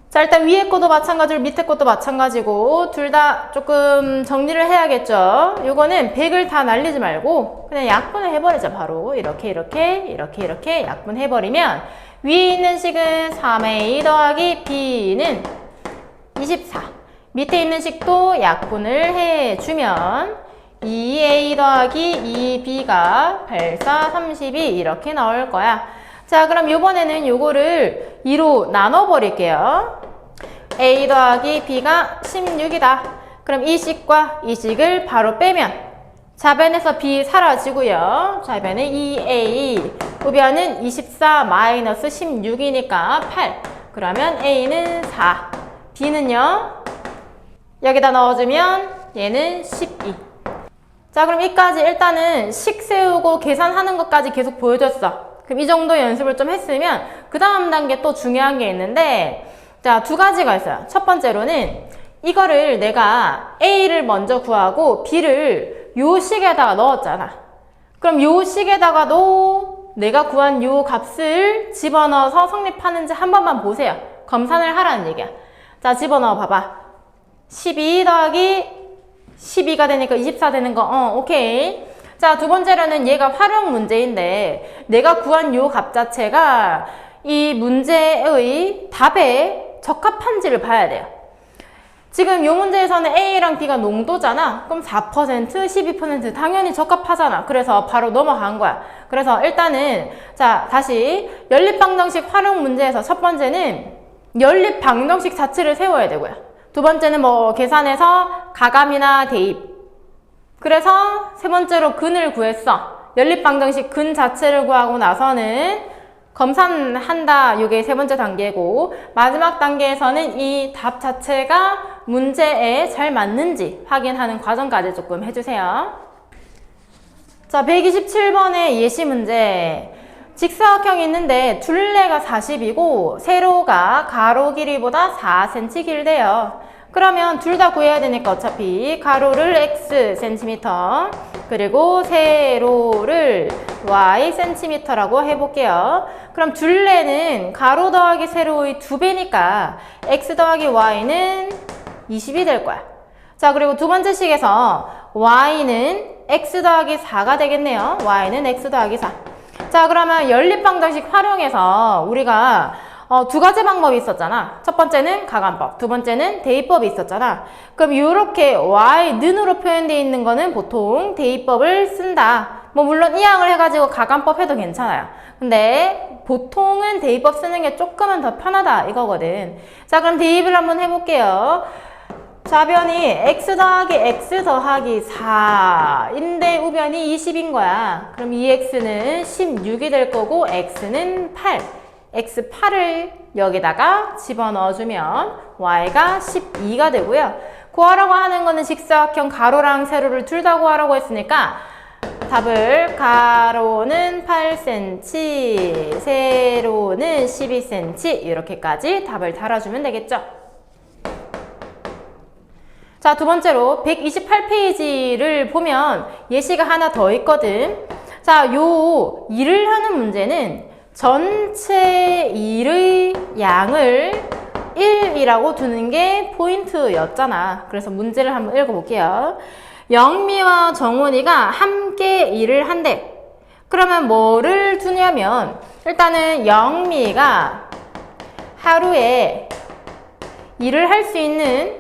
자, 일단 위에 것도 마찬가지로 밑에 것도 마찬가지고 둘 다 조금 정리를 해야겠죠. 요거는 100을 다 날리지 말고 그냥 약분을 해버리자. 바로 이렇게 약분해버리면 위에 있는 식은 3A 더하기 B는 24 밑에 있는 식도 약분을 해주면 2A 더하기 2B가 8, 4, 32 이렇게 나올 거야. 자, 그럼 이번에는 요거를 2로 나눠버릴게요. A 더하기 B가 16이다. 그럼 이 식과 이 식을 바로 빼면 좌변에서 B 사라지고요. 좌변에 2A 우변은 24 마이너스 16이니까 8. 그러면 A는 4. B는요? 여기다 넣어주면 얘는 12. 자, 그럼 이까지 일단은 식 세우고 계산하는 것까지 계속 보여줬어. 그럼 이 정도 연습을 좀 했으면 그 다음 단계 또 중요한 게 있는데, 자, 두 가지가 있어요. 첫 번째로는 이거를 내가 A를 먼저 구하고 B를 요 식에다가 넣었잖아. 그럼 요 식에다가도 내가 구한 요 값을 집어넣어서 성립하는지 한 번만 보세요. 검산을 하라는 얘기야. 자, 집어넣어 봐봐. 12 더하기 12가 되니까 24 되는 거, 오케이. 자, 두 번째로는 얘가 활용 문제인데 내가 구한 요 값 자체가 이 문제의 답에 적합한지를 봐야 돼요. 지금 요 문제에서는 A랑 B가 농도잖아. 그럼 4%, 12% 당연히 적합하잖아. 그래서 바로 넘어간 거야. 그래서 일단은 자, 다시 연립방정식 활용 문제에서 첫 번째는 연립방정식 자체를 세워야 되고요. 두 번째는 뭐 계산해서 가감이나 대입. 그래서 세 번째로 근을 구했어. 연립방정식 근 자체를 구하고 나서는 검산한다. 이게 세 번째 단계고, 마지막 단계에서는 이 답 자체가 문제에 잘 맞는지 확인하는 과정까지 조금 해주세요. 자, 127번의 예시 문제. 직사각형이 있는데 둘레가 40이고 세로가 가로 길이보다 4cm 길대요. 그러면 둘 다 구해야 되니까 어차피 가로를 x 센티미터 그리고 세로를 y 센티미터라고 해볼게요. 그럼 둘레는 가로 더하기 세로의 2배니까 x 더하기 y는 20이 될 거야. 자, 그리고 두 번째 식에서 y는 x 더하기 4가 되겠네요. y는 x 더하기 4. 자, 그러면 연립방정식 활용해서 우리가 두 가지 방법이 있었잖아. 첫 번째는 가감법, 두 번째는 대입법이 있었잖아. 그럼 이렇게 y는으로 표현되어 있는 거는 보통 대입법을 쓴다. 뭐 물론 이항을 해가지고 가감법 해도 괜찮아요. 근데 보통은 대입법 쓰는 게 조금은 더 편하다 이거거든. 자, 그럼 대입을 한번 해볼게요. 좌변이 x 더하기 x 더하기 4인데 우변이 20인 거야. 그럼 이 x는 16이 될 거고 x는 8. x8을 여기다가 집어넣어주면 y가 12가 되고요. 구하라고 하는 거는 직사각형 가로랑 세로를 둘 다 구하라고 했으니까 답을 가로는 8cm, 세로는 12cm 이렇게까지 답을 달아주면 되겠죠. 자, 두 번째로 128페이지를 보면 예시가 하나 더 있거든. 자, 요 일을 하는 문제는 전체 일의 양을 1이라고 두는 게 포인트였잖아. 그래서 문제를 한번 읽어볼게요. 영미와 정훈이가 함께 일을 한대. 그러면 뭐를 두냐면 일단은 영미가 하루에 일을 할 수 있는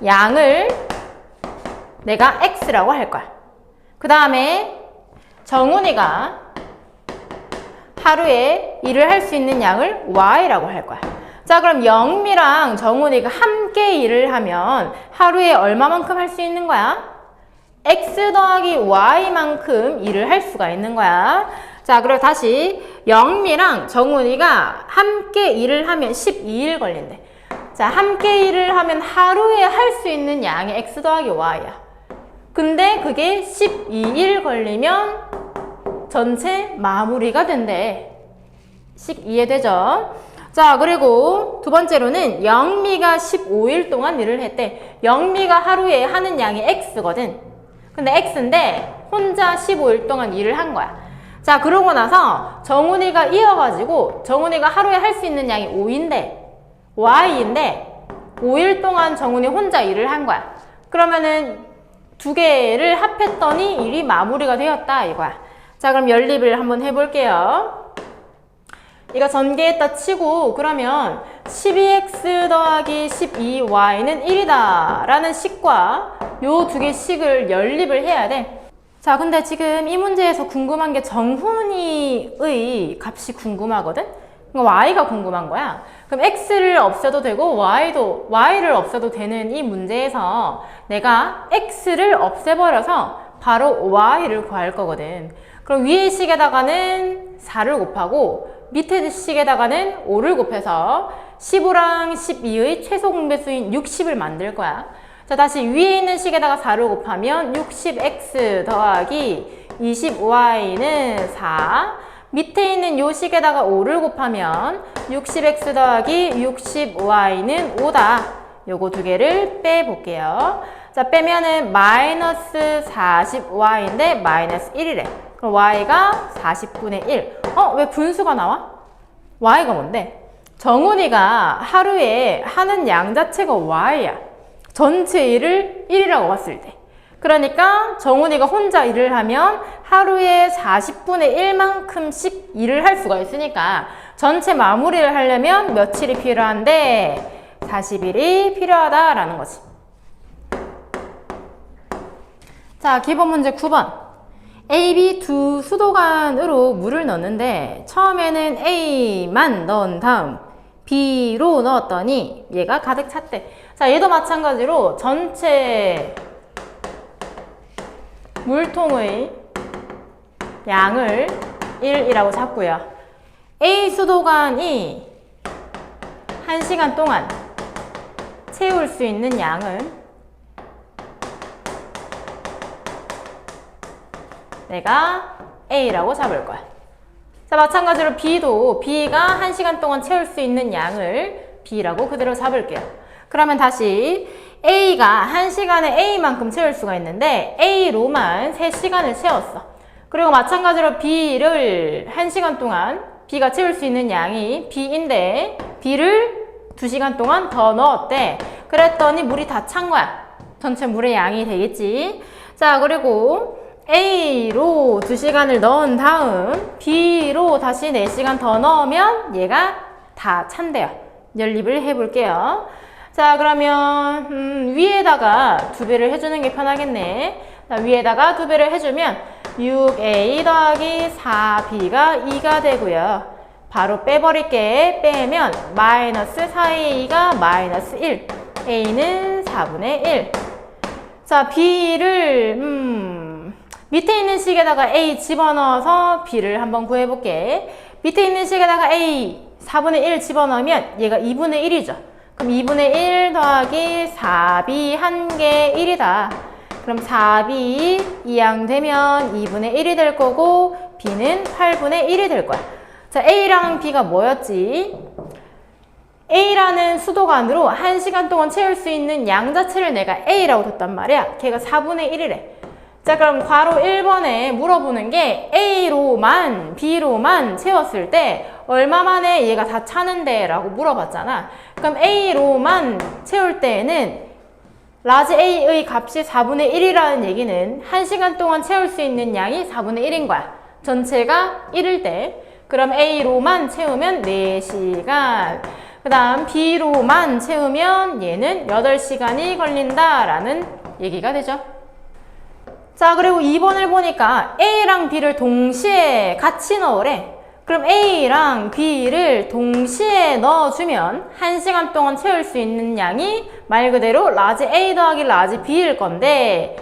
양을 내가 X라고 할 거야. 그 다음에 정훈이가 하루에 일을 할 수 있는 양을 Y라고 할 거야. 자, 그럼 영미랑 정훈이가 함께 일을 하면 하루에 얼마만큼 할 수 있는 거야? X 더하기 Y만큼 일을 할 수가 있는 거야. 자, 그리고 다시 영미랑 정훈이가 함께 일을 하면 12일 걸린대. 자, 함께 일을 하면 하루에 할 수 있는 양이 x 더하기 y야. 근데 그게 12일 걸리면 전체 마무리가 된대. 식 이해되죠? 자, 그리고 두 번째로는 영미가 15일 동안 일을 했대. 영미가 하루에 하는 양이 x거든. 근데 x인데 혼자 15일 동안 일을 한 거야. 자, 그러고 나서 정훈이가 이어가지고 정훈이가 하루에 할 수 있는 양이 5인데 Y인데 5일 동안 정훈이 혼자 일을 한 거야. 그러면은 두 개를 합했더니 일이 마무리가 되었다 이거야. 자, 그럼 연립을 한번 해볼게요. 이거 전개했다 치고 그러면 12x 더하기 12y는 1이다 라는 식과 요 두 개 식을 연립을 해야 돼. 자, 근데 지금 이 문제에서 궁금한 게 정훈이의 값이 궁금하거든? y가 궁금한 거야. 그럼 x를 없애도 되고 y를 없애도 되는 이 문제에서 내가 x를 없애버려서 바로 y를 구할 거거든. 그럼 위의 식에다가는 4를 곱하고 밑에 식에다가는 5를 곱해서 15랑 12의 최소 공배수인 60을 만들 거야. 자, 다시 위에 있는 식에다가 4를 곱하면 60x 더하기 20y는 4. 밑에 있는 요 식에다가 5를 곱하면 60x 더하기 60y는 5다. 요거 두 개를 빼볼게요. 자, 빼면은 마이너스 40y인데 마이너스 1이래. 그럼 y가 40분의 1. 왜 분수가 나와? y가 뭔데? 정훈이가 하루에 하는 양 자체가 y야. 전체 일을 1이라고 봤을 때. 그러니까 정훈이가 혼자 일을 하면 하루에 40분의 1만큼씩 일을 할 수가 있으니까 전체 마무리를 하려면 며칠이 필요한데 40일이 필요하다라는 거지. 자, 기본 문제 9번. A, B 두 수도관으로 물을 넣는데 처음에는 A만 넣은 다음 B로 넣었더니 얘가 가득 찼대. 자, 얘도 마찬가지로 전체 물통의 양을 1이라고 잡고요. A 수도관이 1시간 동안 채울 수 있는 양은 내가 A라고 잡을 거야. 자, 마찬가지로 B도 B가 1시간 동안 채울 수 있는 양을 B라고 그대로 잡을게요. 그러면 다시 A가 1시간에 A만큼 채울 수가 있는데 A로만 3시간을 채웠어. 그리고 마찬가지로 B를 1시간 동안 B가 채울 수 있는 양이 B인데 B를 2시간 동안 더 넣었대. 그랬더니 물이 다 찬 거야. 전체 물의 양이 되겠지. 자, 그리고 A로 2시간을 넣은 다음 B로 다시 4시간 더 넣으면 얘가 다 찬대요. 연립을 해볼게요. 자, 그러면 위에다가 2배를 해주는 게 편하겠네. 자, 위에다가 2배를 해주면 6A 더하기 4B가 2가 되고요. 바로 빼버릴게. 빼면 마이너스 4A가 마이너스 1. A는 4분의 1. 자, B를 밑에 있는 식에다가 A 집어넣어서 B를 한번 구해볼게. 밑에 있는 식에다가 A 4분의 1 집어넣으면 얘가 2분의 1이죠. 그럼 2분의 1 더하기 4B 한 개 1이다. 그럼 4B 이항되면 2분의 1이 될 거고 B는 8분의 1이 될 거야. 자, A랑 B가 뭐였지? A라는 수도관으로 1시간 동안 채울 수 있는 양 자체를 내가 A라고 뒀단 말이야. 걔가 4분의 1이래. 자, 그럼 괄호 1번에 물어보는 게 A로만 B로만 채웠을 때 얼마 만에 얘가 다 차는데 라고 물어봤잖아. 그럼 A로만 채울 때에는 라지 A의 값이 4분의 1이라는 얘기는 1시간 동안 채울 수 있는 양이 4분의 1인 거야. 전체가 1일 때. 그럼 A로만 채우면 4시간. 그 다음 B로만 채우면 얘는 8시간이 걸린다라는 얘기가 되죠. 자, 그리고 2번을 보니까 A랑 B를 동시에 같이 넣으래. 그럼 A랑 B를 동시에 넣어주면 1시간 동안 채울 수 있는 양이 말 그대로 라지 A 더하기 라지 B일 건데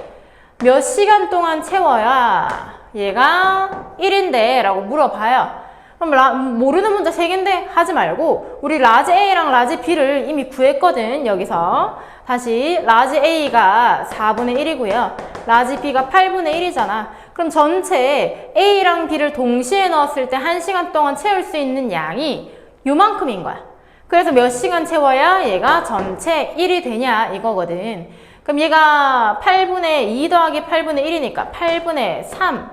몇 시간 동안 채워야 얘가 1인데 라고 물어봐요. 그럼 모르는 문제 3개인데 하지 말고 우리 라지 A랑 라지 B를 이미 구했거든. 여기서 다시 라지 A가 4분의 1이고요. 라지 B가 8분의 1이잖아. 그럼 전체 A랑 B를 동시에 넣었을 때 1시간 동안 채울 수 있는 양이 요만큼인 거야. 그래서 몇 시간 채워야 얘가 전체 1이 되냐 이거거든. 그럼 얘가 8분의 2 더하기 8분의 1이니까 8분의 3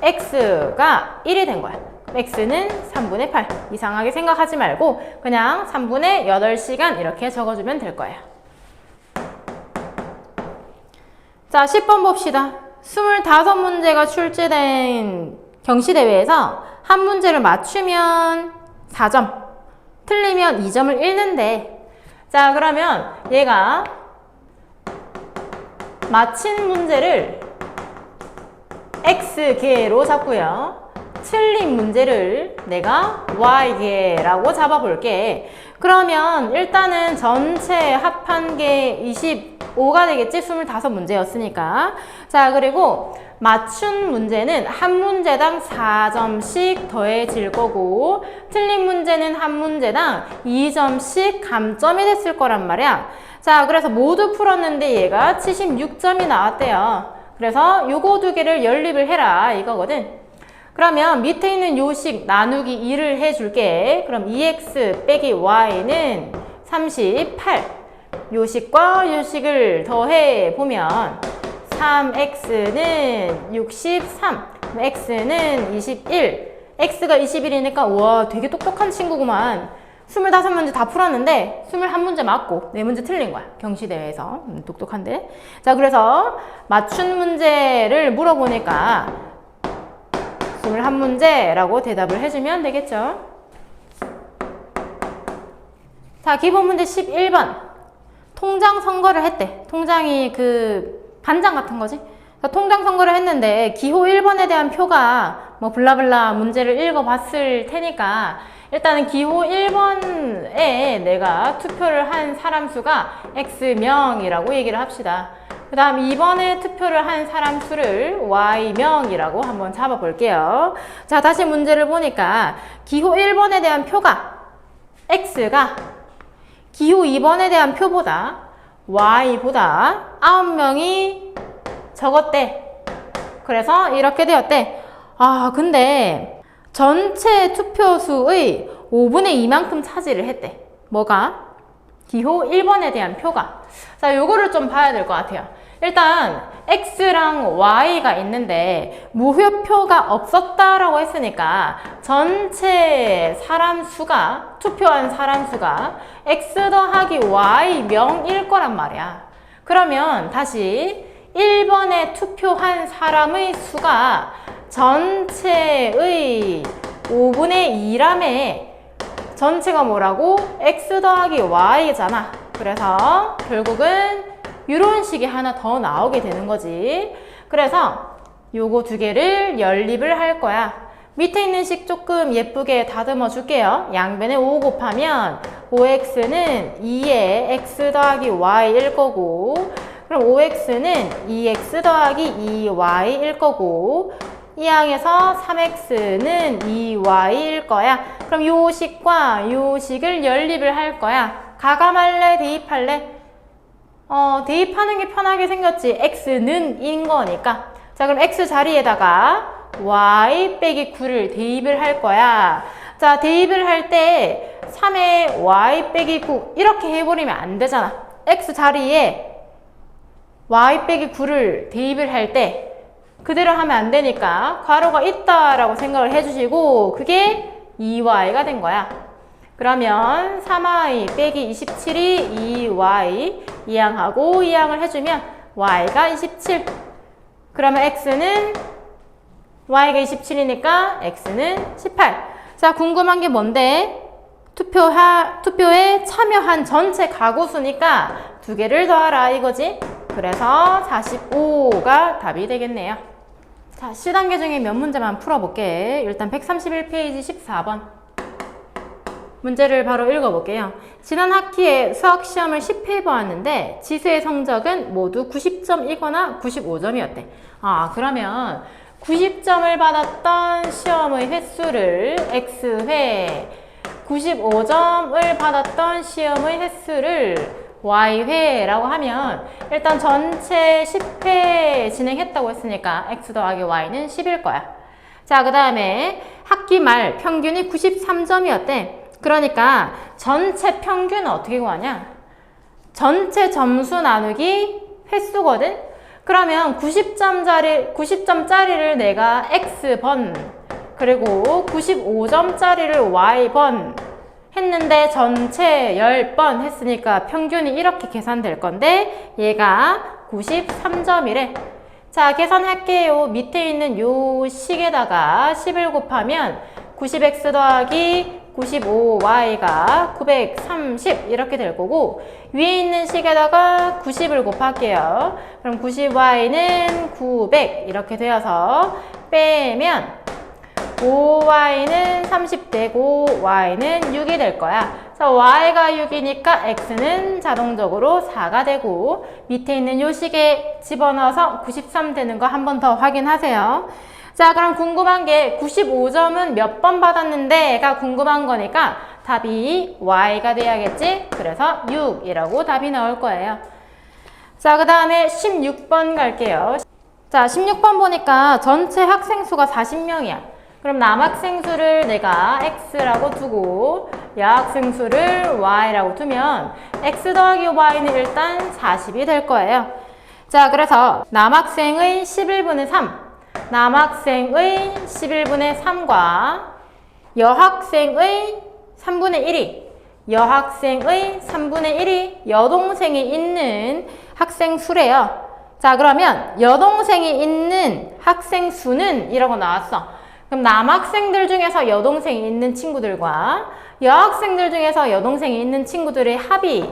X가 1이 된 거야. X는 3분의 8. 이상하게 생각하지 말고 그냥 3분의 8시간 이렇게 적어주면 될 거예요. 자, 10번 봅시다. 25문제가 출제된 경시대회에서 한 문제를 맞추면 4점, 틀리면 2점을 잃는데, 자, 그러면 얘가 맞힌 문제를 X개로 잡고요. 틀린 문제를 내가 Y개라고 잡아볼게. 그러면 일단은 전체 합한 게 25가 되겠지? 25문제였으니까. 자, 그리고 맞춘 문제는 한 문제당 4점씩 더해질 거고 틀린 문제는 한 문제당 2점씩 감점이 됐을 거란 말이야. 자, 그래서 모두 풀었는데 얘가 76점이 나왔대요. 그래서 요거 두 개를 연립을 해라 이거거든. 그러면 밑에 있는 요식 나누기 2를 해줄게. 그럼 2x 빼기 y는 38. 요식과 요식을 더해 보면 3x는 63, x는 21. x가 21이니까 와 되게 똑똑한 친구구만. 25문제 다 풀었는데 21문제 맞고 4문제 틀린 거야. 경시대회에서. 똑똑한데. 자, 그래서 맞춘 문제를 물어보니까 21문제라고 대답을 해주면 되겠죠. 자, 기본 문제 11번. 통장 선거를 했대. 통장이 그 반장 같은 거지. 통장 선거를 했는데 기호 1번에 대한 표가 뭐 블라블라 문제를 읽어봤을 테니까 일단은 기호 1번에 내가 투표를 한 사람 수가 X명이라고 얘기를 합시다. 그 다음 2번에 투표를 한 사람 수를 Y명이라고 한번 잡아볼게요. 자, 다시 문제를 보니까 기호 1번에 대한 표가 X가 기호 2번에 대한 표보다 Y보다 9명이 적었대. 그래서 이렇게 되었대. 아, 근데 전체 투표수의 5분의 2만큼 차지를 했대. 뭐가? 기호 1번에 대한 표가. 자, 요거를 좀 봐야 될 것 같아요. 일단 X랑 Y가 있는데 무효표가 없었다라고 했으니까 전체 사람 수가, 투표한 사람 수가 X 더하기 Y 명일 거란 말이야. 그러면 다시 1번에 투표한 사람의 수가 전체의 5분의 2라며 전체가 뭐라고? X 더하기 Y잖아. 그래서 결국은 이런 식이 하나 더 나오게 되는 거지. 그래서 요거 두 개를 연립을 할 거야. 밑에 있는 식 조금 예쁘게 다듬어 줄게요. 양변에 5 곱하면 5x는 2에 x 더하기 y일 거고, 그럼 5x는 2x 더하기 2y일 거고, 이 항에서 3x는 2y일 거야. 그럼 요 식과 요 식을 연립을 할 거야. 가감할래? 대입할래? 대입하는 게 편하게 생겼지. x는 인 거니까. 자, 그럼 x 자리에다가 y 빼기 9를 대입을 할 거야. 자, 대입을 할 때 3에 y 빼기 9 이렇게 해버리면 안 되잖아. x 자리에 y 빼기 9를 대입을 할 때 그대로 하면 안 되니까 괄호가 있다라고 생각을 해주시고 그게 2y가 된 거야. 그러면 3y 빼기 27이 2y 이항하고 이항을 해주면 y가 27. 그러면 x는 y가 27이니까 x는 18. 자, 궁금한 게 뭔데? 투표에 참여한 전체 가구 수니까 두 개를 더하라 이거지? 그래서 45가 답이 되겠네요. 자, C단계 중에 몇 문제만 풀어볼게. 일단 131페이지 14번. 문제를 바로 읽어볼게요. 지난 학기에 수학시험을 10회 보았는데 지수의 성적은 모두 90점이거나 95점이었대. 아, 그러면 90점을 받았던 시험의 횟수를 X회, 95점을 받았던 시험의 횟수를 Y회라고 하면 일단 전체 10회 진행했다고 했으니까 X 더하기 Y는 10일 거야. 자, 그 다음에 학기 말 평균이 93점이었대. 그러니까 전체 평균은 어떻게 구하냐? 전체 점수 나누기 횟수거든? 그러면 90점짜리를 내가 X번, 그리고 95점짜리를 Y번 했는데 전체 10번 했으니까 평균이 이렇게 계산될 건데 얘가 93점이래. 자, 계산할게요. 밑에 있는 요 식에다가 10을 곱하면 90x 더하기 95y가 930 이렇게 될 거고, 위에 있는 식에다가 90을 곱할게요. 그럼 90y는 900 이렇게 되어서 빼면 5y는 30 되고 y는 6이 될 거야. 자, 자, y가 6이니까 x는 자동적으로 4가 되고 밑에 있는 요식에 집어넣어서 93 되는 거 한 번 더 확인하세요. 자, 그럼 궁금한 게 95점은 몇 번 받았는데가 궁금한 거니까 답이 y가 돼야겠지? 그래서 6이라고 답이 나올 거예요. 자, 그 다음에 16번 갈게요. 자, 16번 보니까 전체 학생 수가 40명이야. 그럼 남학생 수를 내가 x라고 두고 여학생 수를 y라고 두면 x 더하기 y는 일단 40이 될 거예요. 자, 그래서 남학생의 11분의 3, 남학생의 11분의 3과 여학생의 3분의 1이 여학생의 3분의 1이 여동생이 있는 학생 수래요. 자, 그러면 여동생이 있는 학생 수는 이라고 나왔어. 그럼 남학생들 중에서 여동생이 있는 친구들과 여학생들 중에서 여동생이 있는 친구들의 합이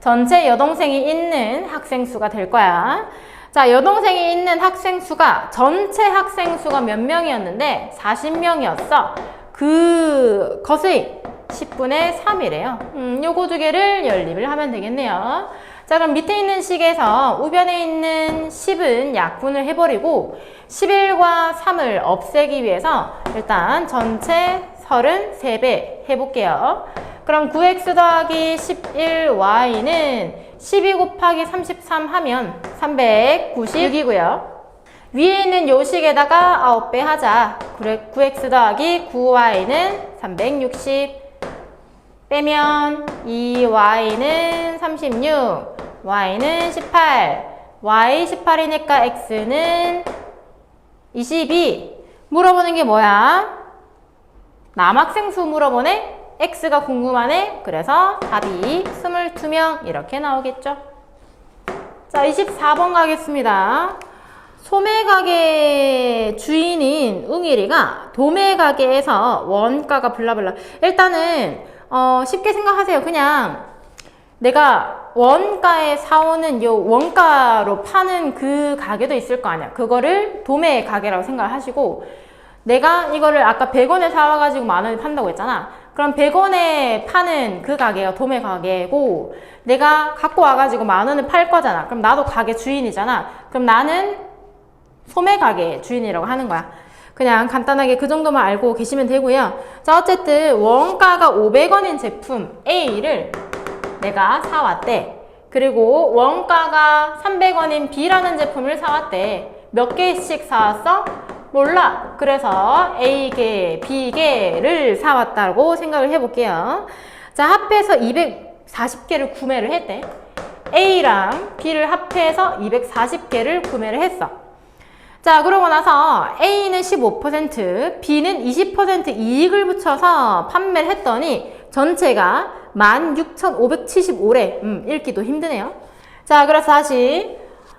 전체 여동생이 있는 학생 수가 될 거야. 자, 여동생이 있는 학생 수가 전체 학생 수가 몇 명이었는데 40명이었어. 그것의 10분의 3이래요. 요거 두 개를 연립을 하면 되겠네요. 자, 그럼 밑에 있는 식에서 우변에 있는 10은 약분을 해버리고 11과 3을 없애기 위해서 일단 전체 33배 해볼게요. 그럼 9x 더하기 11y는 12 곱하기 33 하면 396이고요. 위에 있는 요식에다가 9배 하자. 9x 더하기 9y는 360 빼면 2y는 36, y는 18, y 18이니까 x는 22. 물어보는 게 뭐야? 남학생 수 물어보네? x가 궁금하네? 그래서 답이 22명 이렇게 나오겠죠. 자, 24번 가겠습니다. 소매가게 주인인 웅일이가 도매가게에서 원가가 블라블라. 일단은 쉽게 생각하세요. 그냥 내가 원가에 사오는 요 원가로 파는 그 가게도 있을 거 아니야. 그거를 도매 가게라고 생각하시고 내가 이거를 아까 100원에 사와가지고 만원에 판다고 했잖아. 그럼 100원에 파는 그 가게가 도매 가게고 내가 갖고 와가지고 만원에 팔 거잖아. 그럼 나도 가게 주인이잖아. 그럼 나는 소매 가게 주인이라고 하는 거야. 그냥 간단하게 그 정도만 알고 계시면 되고요. 자, 어쨌든 원가가 500원인 제품 A를 내가 사왔대. 그리고 원가가 300원인 B라는 제품을 사왔대. 몇 개씩 사왔어? 몰라. 그래서 A개, B개를 사왔다고 생각을 해볼게요. 자, 합해서 240개를 구매를 했대. A랑 B를 합해서 240개를 구매를 했어. 자, 그러고 나서 A는 15%, B는 20% 이익을 붙여서 판매를 했더니 전체가 16,575래. 읽기도 힘드네요. 자, 그래서 다시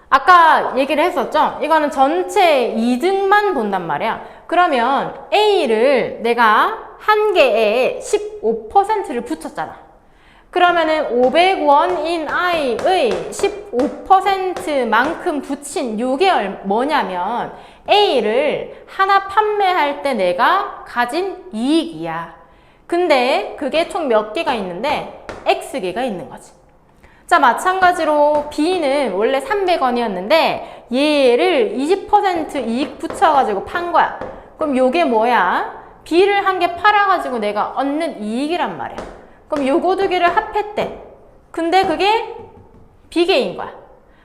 아까 얘기를 했었죠? 이거는 전체 이득만 본단 말이야. 그러면 A를 내가 한 개에 15%를 붙였잖아. 그러면은 500원인 I의 15%만큼 붙인 요게 뭐냐면 A를 하나 판매할 때 내가 가진 이익이야. 근데 그게 총 몇 개가 있는데 X개가 있는 거지. 자, 마찬가지로 B는 원래 300원이었는데 얘를 20% 이익 붙여가지고 판 거야. 그럼 요게 뭐야? B를 한 개 팔아가지고 내가 얻는 이익이란 말이야. 그럼 요거 두 개를 합했대. 근데 그게 B개인 거야.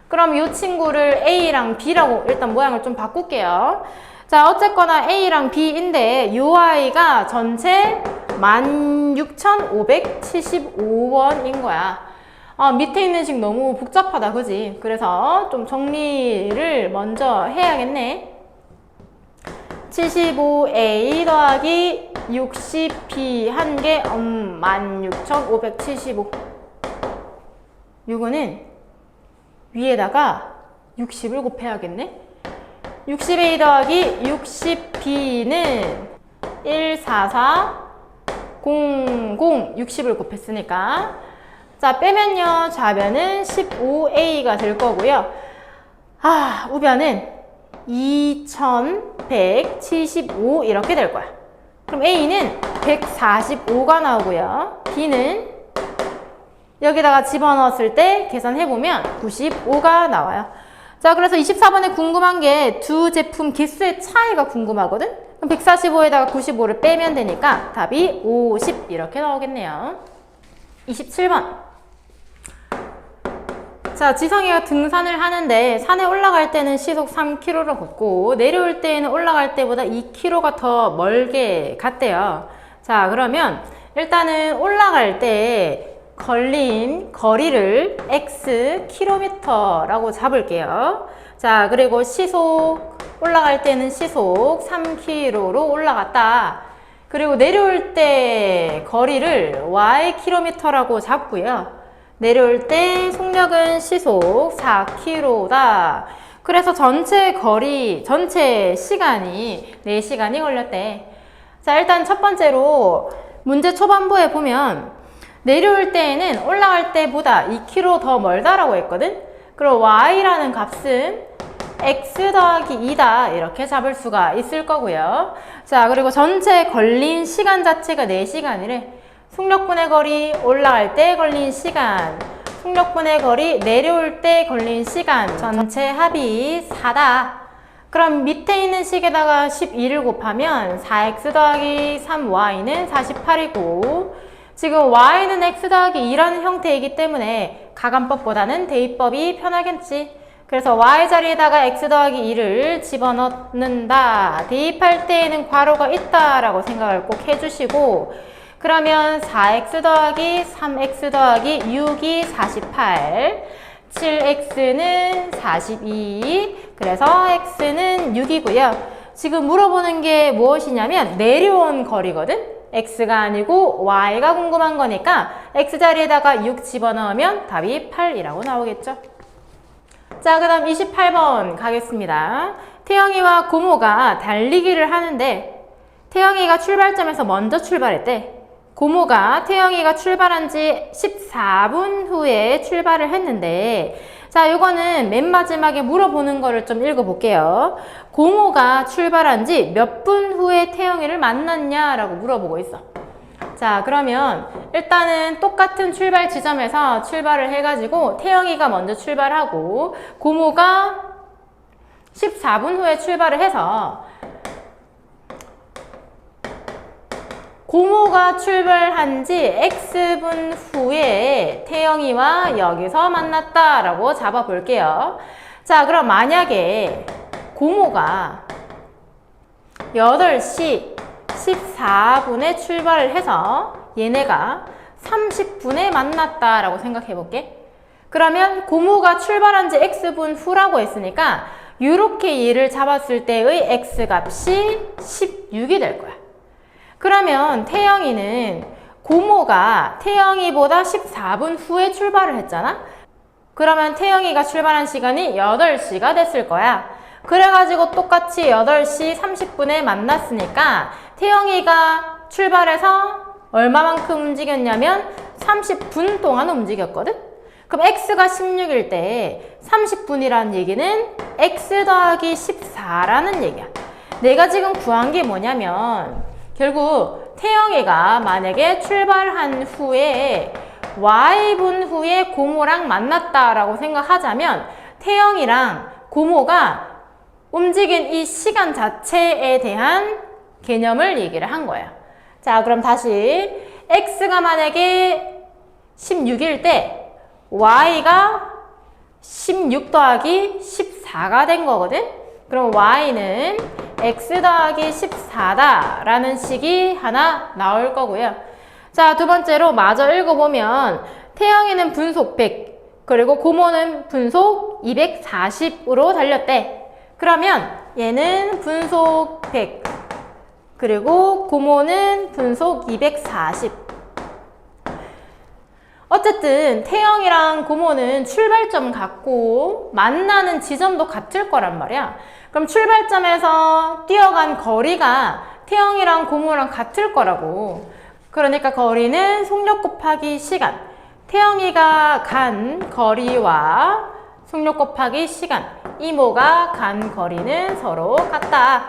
그럼 이 친구를 A랑 B라고 일단 모양을 좀 바꿀게요. 자, 어쨌거나 A랑 B인데 요 아이가 전체 16,575원인 거야. 밑에 있는 식 너무 복잡하다, 그지? 그래서 좀 정리를 먼저 해야겠네. 75A 더하기 60B 한 개, 16,575. 요거는 위에다가 60을 곱해야겠네. 60A 더하기 60B는 144, 00, 60을 곱했으니까. 자, 빼면요, 좌변은 15A가 될 거고요. 우변은 2175 이렇게 될 거야. 그럼 A는 145가 나오고요. B는 여기다가 집어넣었을 때 계산해보면 95가 나와요. 자, 그래서 24번에 궁금한 게 두 제품 개수의 차이가 궁금하거든? 그럼 145에다가 95를 빼면 되니까 답이 50 이렇게 나오겠네요. 27번. 자, 지성이가 등산을 하는데 산에 올라갈 때는 시속 3km를 걷고 내려올 때는 올라갈 때보다 2km가 더 멀게 갔대요. 자, 그러면 일단은 올라갈 때 걸린 거리를 x 킬로미터라고 잡을게요. 자, 그리고 시속 올라갈 때는 시속 3km로 올라갔다. 그리고 내려올 때 거리를 y 킬로미터라고 잡고요. 내려올 때 속력은 시속 4km다. 그래서 전체 거리, 전체 시간이 4시간이 걸렸대. 자, 일단 첫 번째로 문제 초반부에 보면 내려올 때에는 올라갈 때보다 2km 더 멀다라고 했거든? 그리고 y라는 값은 x 더하기 2다 이렇게 잡을 수가 있을 거고요. 자, 그리고 전체 걸린 시간 자체가 4시간이래. 속력분의 거리, 올라갈 때 걸린 시간, 속력분의 거리, 내려올 때 걸린 시간, 전체 합이 4다. 그럼 밑에 있는 식에다가 12를 곱하면 4x 더하기 3y는 48이고 지금 y는 x 더하기 2라는 형태이기 때문에 가감법보다는 대입법이 편하겠지. 그래서 y 자리에다가 x 더하기 2를 집어넣는다. 대입할 때에는 괄호가 있다라고 생각을 꼭 해주시고 그러면 4x 더하기 3x 더하기 6이 48, 7x는 42, 그래서 x는 6이고요. 지금 물어보는 게 무엇이냐면 내려온 거리거든? x가 아니고 y가 궁금한 거니까 x 자리에다가 6 집어넣으면 답이 8이라고 나오겠죠. 자, 그 다음 28번 가겠습니다. 태영이와 고모가 달리기를 하는데 태영이가 출발점에서 먼저 출발했대. 고모가 태영이가 출발한 지 14분 후에 출발을 했는데 자, 요거는 맨 마지막에 물어보는 거를 좀 읽어볼게요. 고모가 출발한 지 몇 분 후에 태영이를 만났냐라고 물어보고 있어. 자, 그러면 일단은 똑같은 출발 지점에서 출발을 해가지고 태영이가 먼저 출발하고 고모가 14분 후에 출발을 해서 고모가 출발한 지 X분 후에 태영이와 여기서 만났다라고 잡아볼게요. 자, 그럼 만약에 고모가 8시 14분에 출발을 해서 얘네가 30분에 만났다라고 생각해볼게. 그러면 고모가 출발한 지 X분 후라고 했으니까 이렇게 얘를 잡았을 때의 X값이 16이 될 거야. 그러면 태영이는 고모가 태영이보다 14분 후에 출발을 했잖아? 그러면 태영이가 출발한 시간이 8시가 됐을 거야. 그래가지고 똑같이 8시 30분에 만났으니까 태영이가 출발해서 얼마만큼 움직였냐면 30분 동안 움직였거든? 그럼 x가 16일 때 30분이라는 얘기는 x 더하기 14라는 얘기야. 내가 지금 구한 게 뭐냐면 결국 태영이가 만약에 출발한 후에 y분 후에 고모랑 만났다라고 생각하자면 태영이랑 고모가 움직인 이 시간 자체에 대한 개념을 얘기를 한 거야. 자, 그럼 다시 x가 만약에 16일 때 y가 16 더하기 14가 된 거거든? 그럼 y는 x 더하기 14다 라는 식이 하나 나올 거고요. 자, 두 번째로 마저 읽어보면 태영이는 분속 100 그리고 고모는 분속 240으로 달렸대. 그러면 얘는 분속 100 그리고 고모는 분속 240. 어쨌든 태영이랑 고모는 출발점 같고 만나는 지점도 같을 거란 말이야. 그럼 출발점에서 뛰어간 거리가 태영이랑 고모랑 같을 거라고. 그러니까 거리는 속력 곱하기 시간. 태영이가 간 거리와 속력 곱하기 시간. 이모가 간 거리는 서로 같다.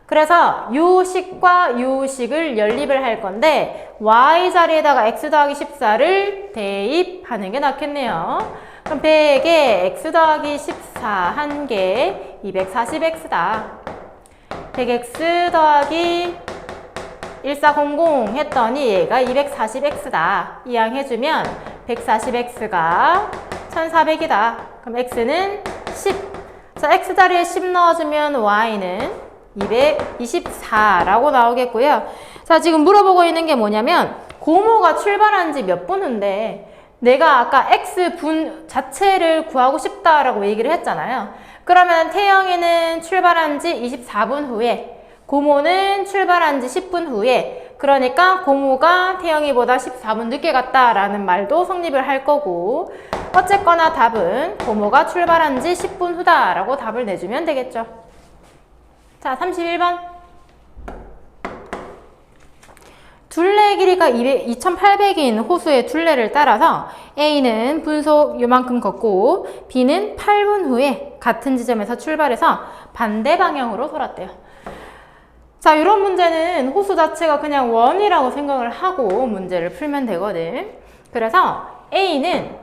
그래서 요 식과 요 식을 연립을 할 건데 y 자리에다가 x 더하기 14를 대입하는 게 낫겠네요. 그럼 100에 x 더하기 14 1개 240x다. 100x 더하기 1400 했더니 얘가 240x다. 이항해주면 140x가 1400이다. 그럼 x는 10. 자, x 자리에 10 넣어주면 y는 224라고 나오겠고요. 자, 지금 물어보고 있는 게 뭐냐면 고모가 출발한 지 몇 분 후인데 내가 아까 x분 자체를 구하고 싶다라고 얘기를 했잖아요. 그러면 태영이는 출발한 지 24분 후에 고모는 출발한 지 10분 후에 그러니까 고모가 태영이보다 14분 늦게 갔다라는 말도 성립을 할 거고 어쨌거나 답은 고모가 출발한 지 10분 후다라고 답을 내주면 되겠죠. 자, 31번. 둘레 길이가 2800인 호수의 둘레를 따라서 A는 분속 요만큼 걷고 B는 8분 후에 같은 지점에서 출발해서 반대 방향으로 돌았대요. 자, 이런 문제는 호수 자체가 그냥 원이라고 생각을 하고 문제를 풀면 되거든. 그래서 A는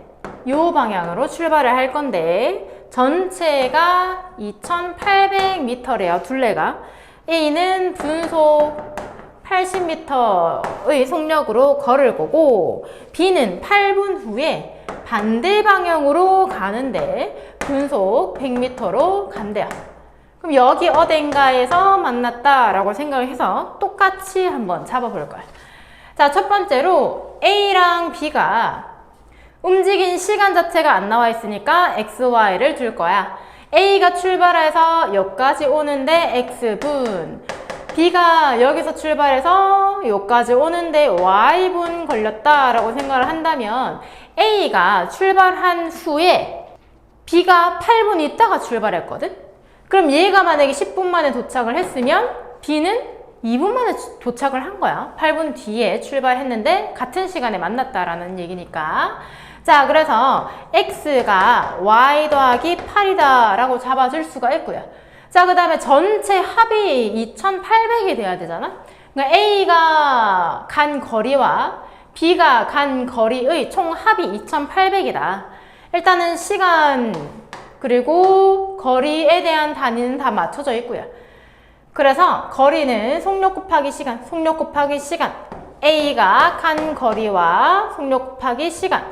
요 방향으로 출발을 할 건데 전체가 2800m래요, 둘레가. A는 분속 80m의 속력으로 걸을 거고 B는 8분 후에 반대 방향으로 가는데 분속 100m로 간대요. 그럼 여기 어딘가에서 만났다라고 생각을 해서 똑같이 한번 잡아볼 거예요. 자, 첫 번째로 A랑 B가 움직인 시간 자체가 안 나와 있으니까 X, Y를 줄 거야. A가 출발해서 여기까지 오는데 X분, B가 여기서 출발해서 여기까지 오는데 Y분 걸렸다라고 생각을 한다면 A가 출발한 후에 B가 8분 있다가 출발했거든? 그럼 얘가 만약에 10분 만에 도착을 했으면 B는 2분 만에 도착을 한 거야. 8분 뒤에 출발했는데 같은 시간에 만났다라는 얘기니까. 자, 그래서 X가 Y 더하기 8이다 라고 잡아줄 수가 있고요. 자, 그 다음에 전체 합이 2800이 돼야 되잖아. 그러니까 A가 간 거리와 B가 간 거리의 총 합이 2800이다. 일단은 시간 그리고 거리에 대한 단위는 다 맞춰져 있고요. 그래서 거리는 속력 곱하기 시간, 속력 곱하기 시간. A가 간 거리와 속력 곱하기 시간.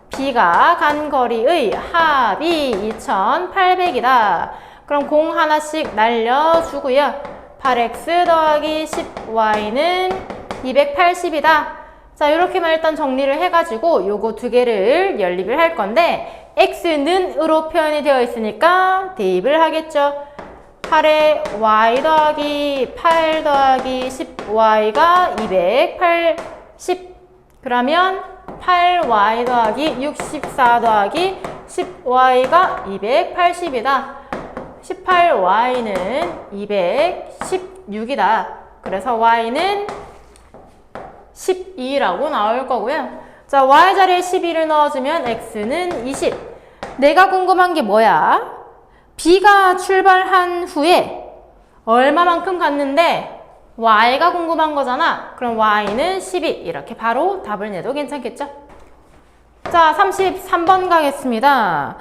B가 간 거리의 합이 2800이다. 그럼 공 하나씩 날려주고요. 8x 더하기 10y는 280이다. 자, 이렇게만 일단 정리를 해가지고 요거 두 개를 연립을 할 건데 x는 으로 표현이 되어 있으니까 대입을 하겠죠. 8에 y 더하기 8 더하기 10y가 280. 그러면 8y 더하기 64 더하기 10y가 280이다. 18y는 216이다. 그래서 y는 12라고 나올 거고요. 자, y 자리에 12를 넣어주면 x는 20. 내가 궁금한 게 뭐야? B가 출발한 후에 얼마만큼 갔는데 y가 궁금한 거잖아. 그럼 y는 12. 이렇게 바로 답을 내도 괜찮겠죠? 자, 33번 가겠습니다.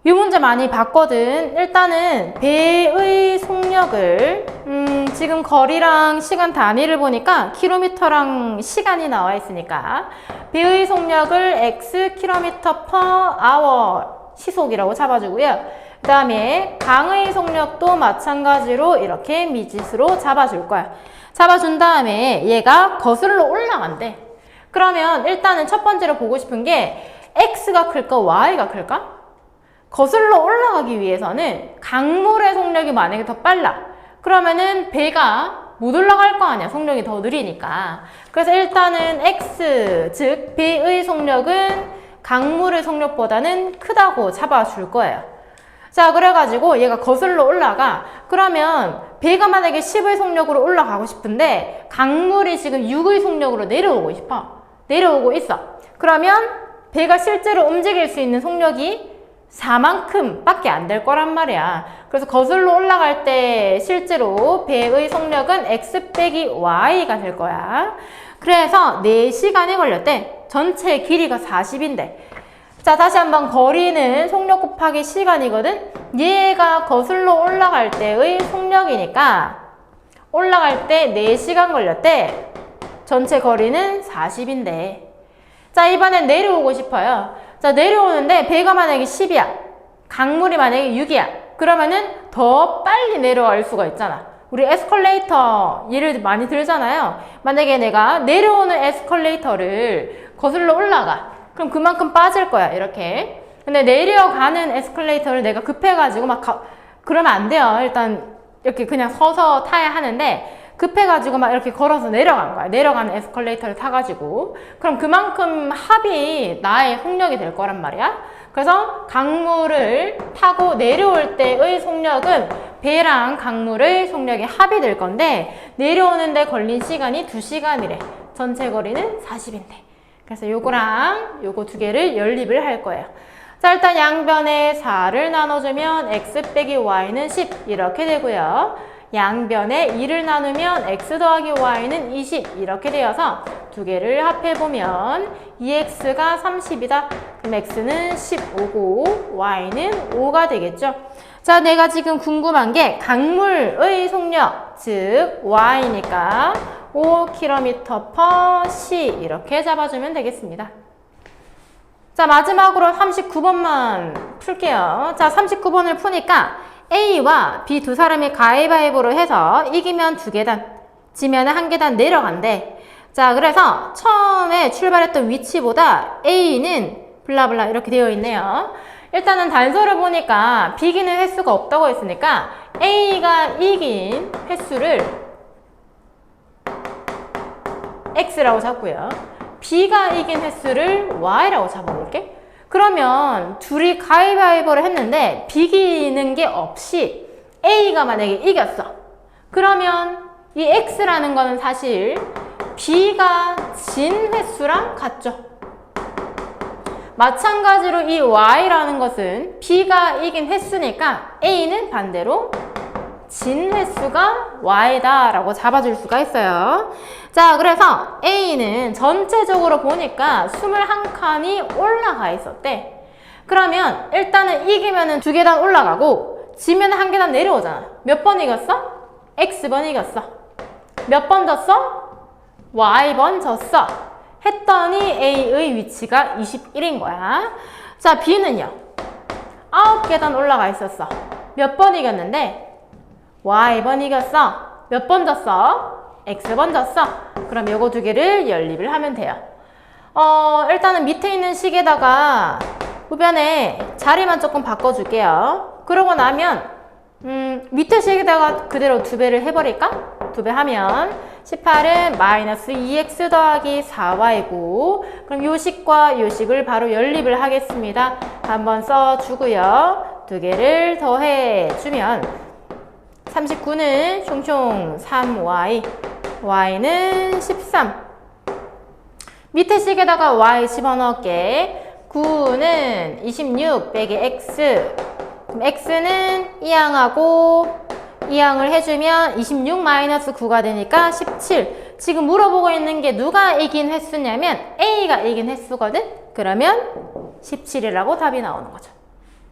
이 문제 많이 봤거든. 일단은 배의 속력을 지금 거리랑 시간 단위를 보니까 킬로미터랑 시간이 나와 있으니까 배의 속력을 x 킬로미터 per hour 시속이라고 잡아주고요. 그 다음에 강의 속력도 마찬가지로 이렇게 미지수로 잡아줄 거야. 잡아준 다음에 얘가 거슬러 올라간대. 그러면 일단은 첫 번째로 보고 싶은 게 x가 클까 y가 클까? 거슬러 올라가기 위해서는 강물의 속력이 만약에 더 빨라. 그러면은 배가 못 올라갈 거 아니야. 속력이 더 느리니까. 그래서 일단은 x, 즉 배의 속력은 강물의 속력보다는 크다고 잡아줄 거예요. 자, 그래가지고 얘가 거슬러 올라가. 그러면 배가 만약에 10의 속력으로 올라가고 싶은데 강물이 지금 6의 속력으로 내려오고 싶어. 내려오고 있어. 그러면 배가 실제로 움직일 수 있는 속력이 4만큼 밖에 안 될 거란 말이야. 그래서 거슬러 올라갈 때 실제로 배의 속력은 x 빼기 y가 될 거야. 그래서 4시간이 걸렸대. 전체 길이가 40인데. 자, 다시 한번 거리는 속력 곱하기 시간이거든. 얘가 거슬러 올라갈 때의 속력이니까 올라갈 때 4시간 걸렸대. 전체 거리는 40인데. 자, 이번엔 내려오고 싶어요. 자, 내려오는데 배가 만약에 10이야. 강물이 만약에 6이야. 그러면은 더 빨리 내려갈 수가 있잖아. 우리 에스컬레이터 예를 많이 들잖아요. 만약에 내가 내려오는 에스컬레이터를 거슬러 올라가. 그럼 그만큼 빠질 거야, 이렇게. 근데 내려가는 에스컬레이터를 내가 급해가지고 그러면 안 돼요. 일단 이렇게 그냥 서서 타야 하는데 급해가지고 막 이렇게 걸어서 내려간 거야. 내려가는 에스컬레이터를 타가지고. 그럼 그만큼 합이 나의 속력이 될 거란 말이야. 그래서 강물을 타고 내려올 때의 속력은 배랑 강물의 속력의 합이 될 건데 내려오는데 걸린 시간이 2시간이래. 전체 거리는 40인데. 그래서 요거랑 요거 두 개를 연립을 할 거예요. 자, 일단 양변에 4를 나눠주면 x 빼기 y는 10 이렇게 되고요. 양변에 2를 나누면 x 더하기 y는 20 이렇게 되어서 두 개를 합해보면 2x가 30이다. 그럼 x는 15고 y는 5가 되겠죠. 자, 내가 지금 궁금한 게 강물의 속력, 즉 y니까 5km/s 이렇게 잡아주면 되겠습니다. 자, 마지막으로 39번만 풀게요. 자, 39번을 푸니까 A와 B 두 사람이 가위바위보를 해서 이기면 2계단, 지면 1계단 내려간대. 자, 그래서 처음에 출발했던 위치보다 A는 블라블라 이렇게 되어 있네요. 일단은 단서를 보니까 비기는 횟수가 없다고 했으니까 A가 이긴 횟수를 X라고 잡고요. B가 이긴 횟수를 Y라고 잡아볼게. 그러면 둘이 가위바위보를 했는데 비기는 게 없이 A가 만약에 이겼어. 그러면 이 X라는 거는 사실 B가 진 횟수랑 같죠. 마찬가지로 이 Y라는 것은 B가 이긴 횟수니까 A는 반대로 진 횟수가 Y다 라고 잡아줄 수가 있어요. 자, 그래서 A는 전체적으로 보니까 21칸이 올라가 있었대. 그러면 일단은 이기면은 2계단 올라가고 지면 1계단 내려오잖아. 몇 번 이겼어? X번 이겼어. 몇 번 졌어? Y번 졌어. 했더니 A의 위치가 21인 거야. 자, B는요. 9계단 올라가 있었어. 몇 번 이겼는데? Y번 이겼어. 몇 번 졌어? X번 졌어. 그럼 요거 두 개를 연립을 하면 돼요. 일단은 밑에 있는 식에다가 후변에 자리만 조금 바꿔줄게요. 그러고 나면 밑에 식에다가 그대로 2배를 해버릴까? 2배 하면 18은 마이너스 2x 더하기 4y고 그럼 요 식과 요 식을 바로 연립을 하겠습니다. 한번 써주고요. 2개를 더해주면 39는 총총 3y, y는 13. 밑에 식에다가 y 집어넣을게. 9는 26 빼기 x. 그럼 x는 이항하고 이항을 해주면 26 마이너스 9가 되니까 17. 지금 물어보고 있는 게 누가 이긴 횟수냐면 A가 이긴 횟수거든? 그러면 17이라고 답이 나오는 거죠.